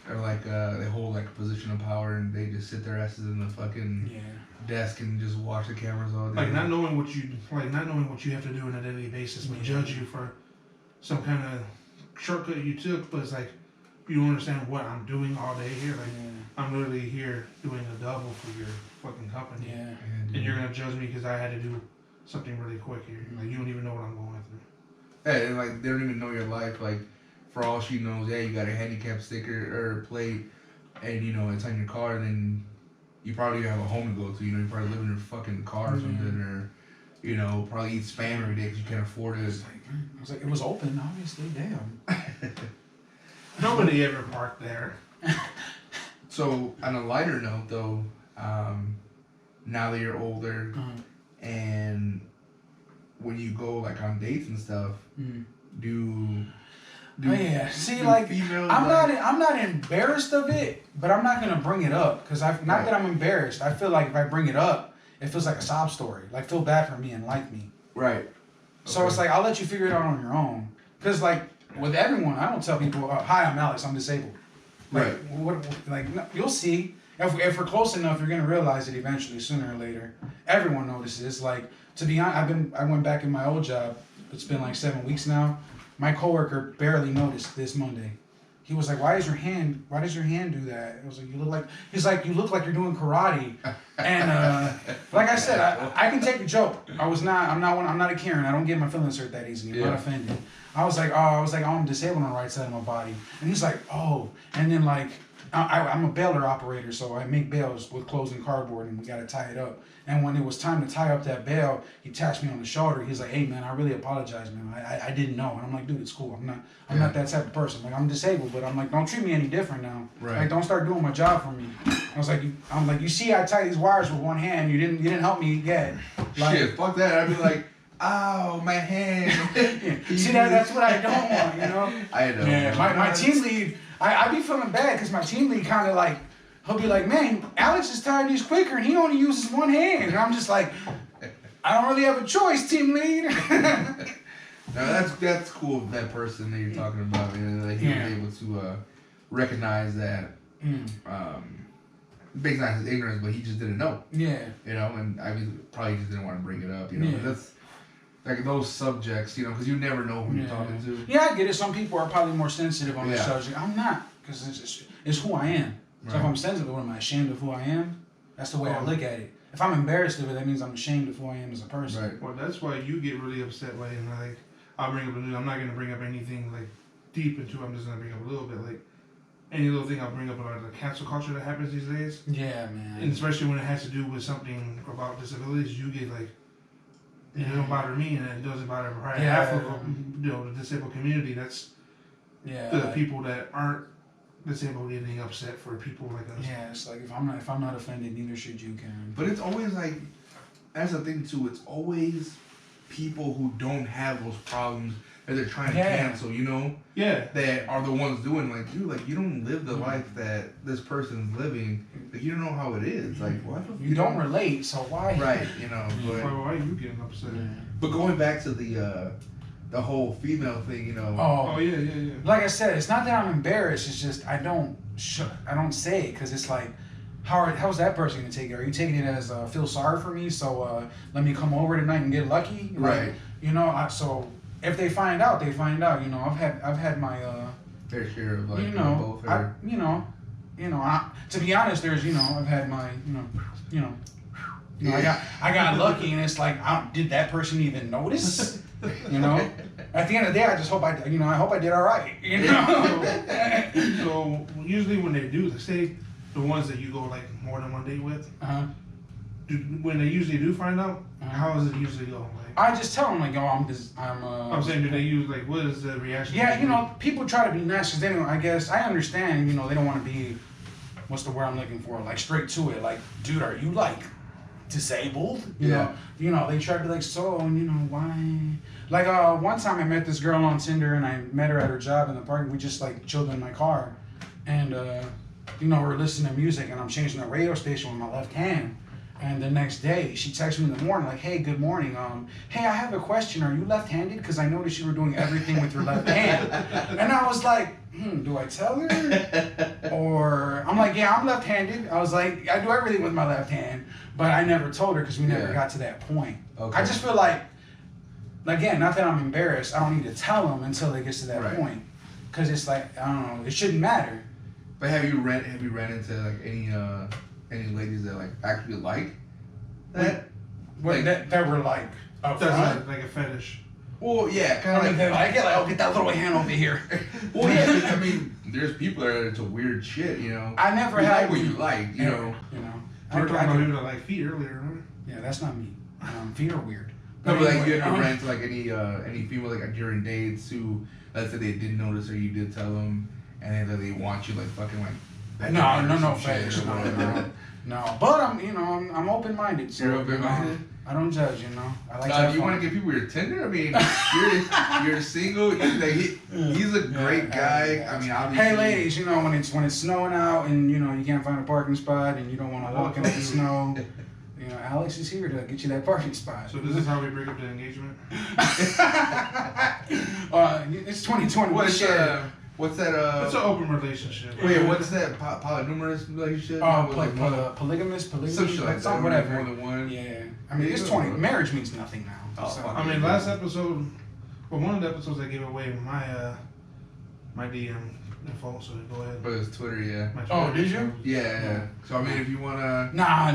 they're like they hold like a position of power and they just sit their asses in the fucking desk and just watch the cameras all day. Like not knowing what you have to do on a daily basis may judge you for some kind of shortcut you took, but it's like you don't understand what I'm doing all day here. Like I'm literally here doing a double for your fucking company. Yeah. And you're gonna judge me because I had to do something really quick here. Like you don't even know what I'm going through. Yeah, and like they don't even know your life. Like for all she knows, you got a handicap sticker or plate, and you know it's on your car. And then you probably have a home to go to. You know, you probably live in your fucking car or something, or you know, probably eat spam every day because you can't afford it. I was like, it was open, obviously. Damn. Nobody ever parked there. So on a lighter note, though, now that you're older, and when you go like on dates and stuff, do see, like females I'm not embarrassed of it, but I'm not gonna bring it up because that I'm embarrassed. I feel like if I bring it up, it feels like a sob story. Like feel bad for me and like me. Right. So it's like I'll let you figure it out on your own. Because like with everyone, I don't tell people, "Hi, I'm Alex. I'm disabled." Like, no, you'll see. If we're close enough, you're gonna realize it eventually, sooner or later. Everyone notices. Like, to be honest, I went back in my old job. It's been like 7 weeks now. My coworker barely noticed this Monday. He was like, why does your hand do that? I was like, you look like you're doing karate. And like I said, I can take a joke. I'm not a Karen. I don't get my feelings hurt that easily. I'm not offended. I was like, I'm disabled on the right side of my body. And he's like, oh. And then like, I'm a baler operator, so I make bales with clothes and cardboard, and we got to tie it up. And when it was time to tie up that bale, he tapped me on the shoulder. He's like, hey, man, I really apologize, man. I didn't know. And I'm like, dude, it's cool. I'm not that type of person. Like, I'm disabled, but I'm like, don't treat me any different now. Right. Like, don't start doing my job for me. I was like, you see, I tie these wires with one hand. You didn't help me yet. Like, shit, fuck that. I'd be like, ow, my hand. See, that's what I don't want, you know? I know. Yeah, my team lead, I be feeling bad because my team lead kind of like, he'll be like, man, Alex is tired these quicker and he only uses one hand. And I'm just like, I don't really have a choice, team lead. No, that's cool. That person that you're talking about, you know, that he was able to recognize that. Based on his ignorance, but he just didn't know. Yeah. You know, and I mean, probably just didn't want to bring it up. You know, that's like those subjects. You know, because you never know who you're talking to. Yeah, I get it. Some people are probably more sensitive on the subject. I'm not, because it's who I am. So if I'm sensitive, what am I ashamed of who I am? That's the way I look at it. If I'm embarrassed of it, that means I'm ashamed of who I am as a person. Right. Well, that's why you get really upset when like I'll bring up I'm not gonna bring up anything like deep into it. I'm just gonna bring up a little bit like any little thing I'll bring up about the cancel culture that happens these days. Yeah, man. And especially when it has to do with something about disabilities, you get like, it don't bother me, and it doesn't bother probably half of the disabled community. That's the people that aren't disabled getting upset for people like us. Yeah, it's like if I'm not offended, neither should you, Karen. But it's always like, that's the thing too. It's always people who don't have those problems that they're trying to cancel. You know? Yeah. That are the ones doing like, dude, like you don't live the life that this person's living. Like you don't know how it is. Like what? You don't relate, so why? Right. You know. But, why are you getting upset? Yeah. but going back to the whole female thing, you know. Oh yeah. Like I said, it's not that I'm embarrassed. It's just I don't say it because it's like, how's that person gonna take it? Are you taking it as feel sorry for me? So let me come over tonight and get lucky, Right? Like, you know. So if they find out, they find out. You know, I've had my fair share of like both. to be honest, there's I've had my I got lucky, and it's like, did that person even notice? You know, at the end of the day, I just hope I hope I did all right. You know. So usually when they do, say the ones that you go like more than one date with, when they usually do find out, how does it usually go? Like, I just tell them like, I'm saying, do they use like, what is the reaction? Yeah, people try to be nice because they don't. I guess I understand. They don't want to be, what's the word I'm looking for? Like straight to it. Like, dude, are you like disabled? You know, they try to be like, so, why? Like, one time I met this girl on Tinder and I met her at her job in the park. We just like chilled in my car, and we're listening to music, and I'm changing the radio station with my left hand. And the next day, she texted me in the morning like, hey, good morning. Hey, I have a question. Are you left-handed? Because I noticed you were doing everything with your left hand. And I was like, do I tell her? Or I'm like, yeah, I'm left-handed. I was like, I do everything with my left hand. But I never told her because we never got to that point. Okay. I just feel like, again, not that I'm embarrassed. I don't need to tell them until it gets to that point. Because it's like, I don't know, it shouldn't matter. But have you ran into like any ladies that like actually like that? That were like that's like a fetish. Well, yeah, kind of like they like it. Like, I'll get that little hand over here. Well, yeah, I mean, there's people that are into weird shit, I never had like what you like, you know. We were talking about people that like feet earlier, remember? Yeah, that's not me. Feet are weird. No, but like you ever ran into like any female like during dates who, let's say they didn't notice or you did tell them, and then they want you like fucking like. No fetish. No. But I'm open-minded. So, you're open-minded. I don't judge. I like. Do you want to give people your Tinder? I mean, you're single. He's a great guy. I mean, obviously. Hey, ladies, when it's snowing out and you can't find a parking spot and you don't want to walk in the snow. Alex is here to get you that parking spot. So this is how we break up the engagement. It's 2020. What's that? It's an open relationship. Wait, what's that? Polynumerous relationship? Polygamous, something whatever. More than one. Yeah, I mean, it's 20. Marriage means nothing now. I mean, last episode, one of the episodes I gave away my DM info. So go ahead. But it's Twitter, yeah. Oh, did you? Yeah. So I mean, if you wanna. Nah.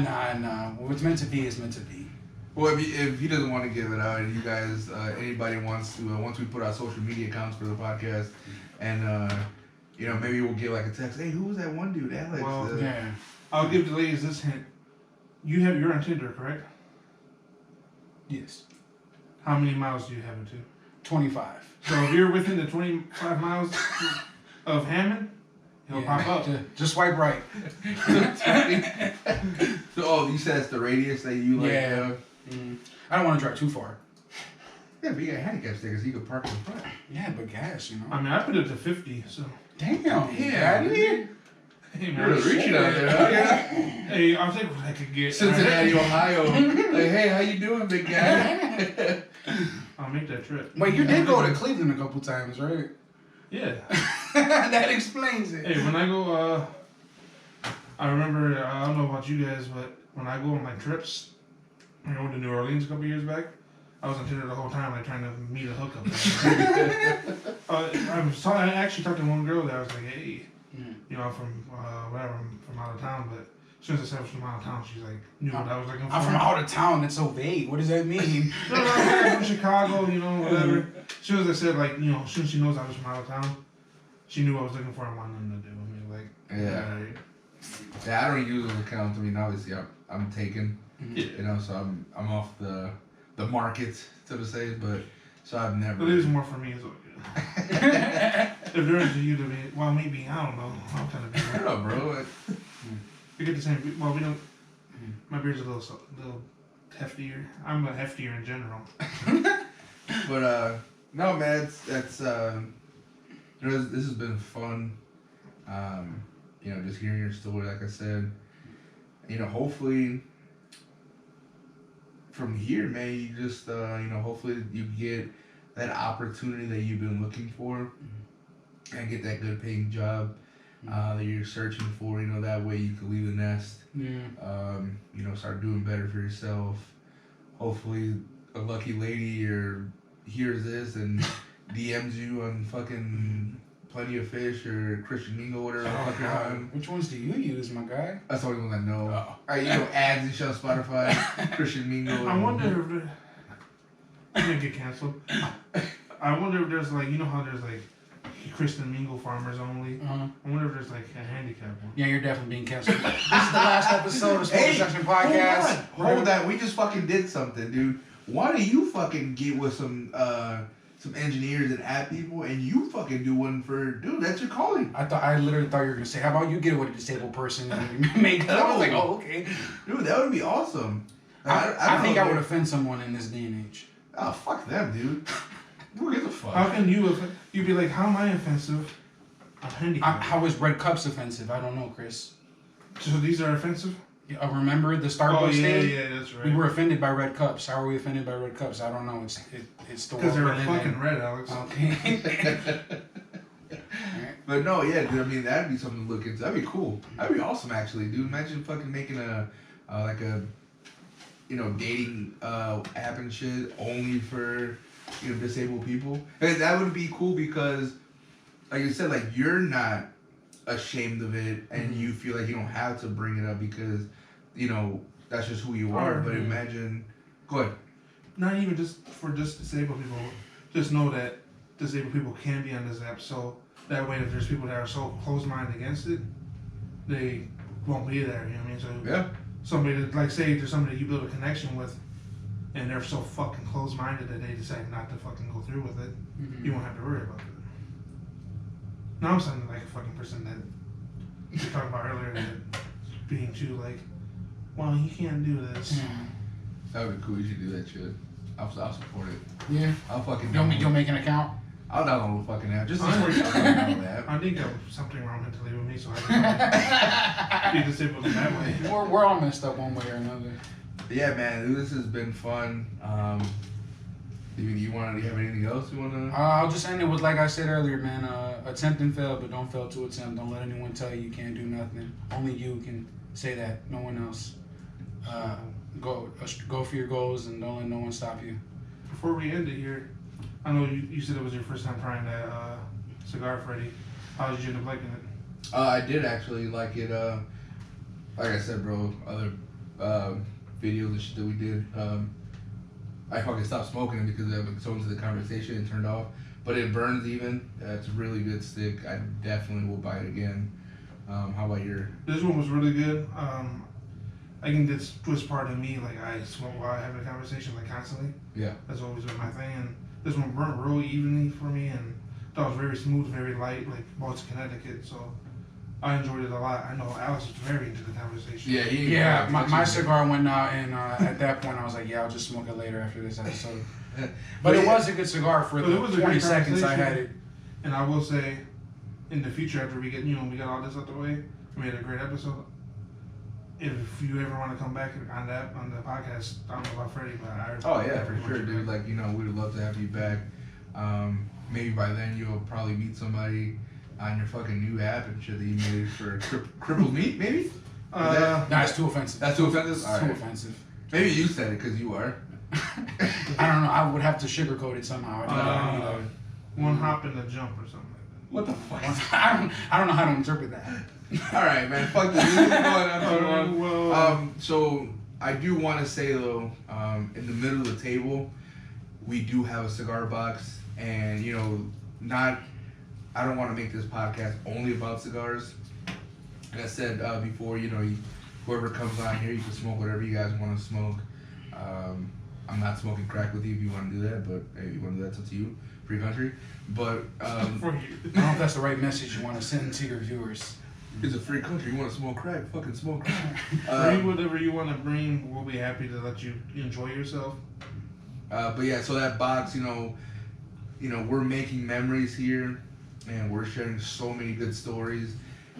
What's meant to be is meant to be. Well, if he doesn't want to give it out, and you guys, anybody wants to, once we put our social media accounts for the podcast. And, maybe we'll get like a text. Hey, who was that one dude, Alex? Well, yeah. I'll give the ladies this hint. You're on Tinder, correct? Yes. How many miles do you have it to? 25. So if you're within the 25 miles of Hammond, he'll pop up. Just swipe right. So, you said it's the radius that you like? Yeah. I don't want to drive too far. Yeah, but you got handicap stickers, you could park in front. Yeah, but gas, I mean, I put it to 50, so. Damn. Yeah, dude. Hey, man, you're reaching out there, huh? Hey, I'll take what I could get. Cincinnati, Ohio. Like, hey, how you doing, big guy? I'll make that trip. Wait, you did go to Cleveland a couple times, right? Yeah. That explains it. Hey, when I go, I remember, I don't know about you guys, but when I go on my trips, I went to New Orleans a couple years back. I was on Tinder the whole time, like trying to meet a hookup. I actually talked to one girl that I was like, hey, I'm from whatever, I'm from out of town, but as soon as I said I was from out of town, she's like, knew what I was looking for. I'm from out of town, that's so vague. What does that mean? No, I'm from Chicago, whatever. As soon as I said, like, as soon as she knows I was from out of town, she knew I was looking for and wanted them to do. I mean, like, Yeah. Yeah, I don't use those accounts. I mean, obviously, I'm taken. Yeah. You know, so I'm off the market, so to say. But so I've never. But there's more for me as well. If there is a you to be, well, maybe I don't know. I'm kind of. I don't know, bro. We get the same. Well, we don't. My beard's a little heftier. I'm a heftier in general. But no, man, that's you know, this has been fun. You know, just hearing your story, like I said. You know, hopefully from here, man, you just you know, hopefully you get that opportunity that you've been looking for, and get that good paying job that you're searching for. You know, that way you can leave the nest. Yeah. You know, start doing better for yourself. Hopefully, a lucky lady hears this and DMs you on fucking Plenty of Fish or Christian Mingle, whatever the fuck you're on. Which ones do you use, my guy? That's the only one I know. Oh. You know, ads and shit on Spotify, Christian Mingle. I wonder if I'm gonna get canceled. I wonder if there's like, you know how there's like Christian Mingle farmers only. I wonder if there's like a handicap one. Yeah, you're definitely being canceled. This is the last episode of Smoke Section Podcast. Hold on. We just fucking did something, dude. Why do you fucking get with some engineers and app people, and you fucking do one for, dude, that's your calling. I literally thought you were gonna say, how about you get it with a disabled person and you make that? I was like, oh, okay. Dude, that would be awesome. I think I would offend someone in this day and age. Oh, fuck them, dude. Who gives a fuck? How can you'd be like, how am I offensive? I'm handicapped. How is red cups offensive? I don't know, Chris. So these are offensive? Remember the Starbucks thing? Yeah, that's right. We were offended by red cups. How are we offended by red cups? I don't know. It's the because they world were we live in. fucking red, Alex. Okay. But no, yeah, dude, I mean, that'd be something to look into. That'd be cool. That'd be awesome, actually, dude. Imagine fucking making like a, you know, dating app and shit only for, you know, disabled people. And that would be cool because, like you said, like, you're not ashamed of it and you feel like you don't have to bring it up because, you know, that's just who you are. But imagine, go ahead. Not even just for just disabled people. Just know that disabled people can be on this app, so that way if there's people that are so closed-minded against it, they won't be there, you know what I mean? So Yeah. somebody that, like, say there's somebody that you build a connection with and they're so fucking closed-minded that they decide not to fucking go through with it, you won't have to worry about it. Now I'm sounding like a fucking person that we talked about earlier, that being too like, well, you can't do this. That would be cool. You should do that shit. I'll support it. Yeah. I'll fucking. You'll make an account? I'll download the fucking app. Just I for download the app. I think there's something wrong mentally with me, so I can be disabled in that way. We're all messed up one way or another. Yeah, man, this has been fun. Do you have anything else you wanna? I'll just end it with, like I said earlier, man. Attempt and fail, but don't fail to attempt. Don't let anyone tell you can't do nothing. Only you can say that. No one else. Go for your goals and don't let no one stop you. Before we end it here, I know you said it was your first time trying that cigar, Freddy. How did you end up liking it? I did actually like it. Like I said, bro, other videos and shit that we did. I fucking stopped smoking it because I was so into the conversation and turned off. But it burns even. It's a really good stick. I definitely will buy it again. How about your? This one was really good. I think this was part of me. Like, I smoke while I have a conversation, like, constantly. Yeah. That's always been my thing. And this one burnt real evenly for me, and thought it was very smooth, very light. Like, well, it's Connecticut, so I enjoyed it a lot. I know Alex was very into the conversation. Yeah, my cigar went out, and at that point I was like, yeah, I'll just smoke it later after this episode. But it was a good cigar for the 20 seconds I had it. And I will say, in the future, after we get, we got all this out the way, we made a great episode. If you ever want to come back on the podcast, I don't know about Freddy, but Oh yeah, for sure, dude. Like, we would love to have you back. Maybe by then you'll probably meet somebody on your fucking new app and shit that you made for crippled meat, maybe. It's too offensive. That's too offensive. It's too offensive. Maybe you said it because you are. I don't know. I would have to sugarcoat it somehow. One hop and a jump or something like that. What the fuck? I don't know how to interpret that. All right, man. Fuck this. This is going on. So I do want to say though, in the middle of the table, we do have a cigar box, and not. I don't want to make this podcast only about cigars. Like I said before, whoever comes on here, you can smoke whatever you guys want to smoke. I'm not smoking crack with you if you want to do that, but hey, if you want to do that, it's up to you. Free country. But I don't know if that's the right message you want to send to your viewers. It's a free country. You want to smoke crack? Fucking smoke crack. Bring whatever you want to bring. We'll be happy to let you enjoy yourself. But yeah, so that box, we're making memories here, and we're sharing so many good stories.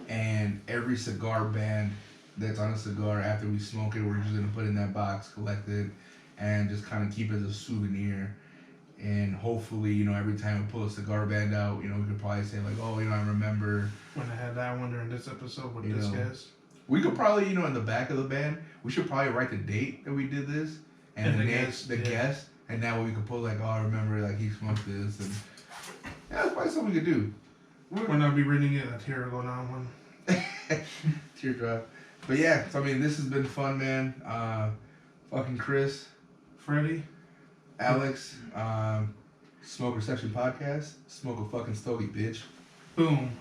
And every cigar band that's on a cigar, after we smoke it, we're just gonna put in that box, collect it, and just kind of keep it as a souvenir. And hopefully, every time we pull a cigar band out, we could probably say like, oh, I remember when I had that one during this episode with this guest. We could probably, in the back of the band, we should probably write the date that we did this and the guest, and that way we could pull like, oh, I remember like he smoked this, and yeah, that's probably something we could do. We're not be reading it a tear going on one. Teardrop. But yeah, so this has been fun, man. Fucking Chris, Freddy, Alex, Smoke Reception Podcast. Smoke a fucking stogie, bitch. Boom.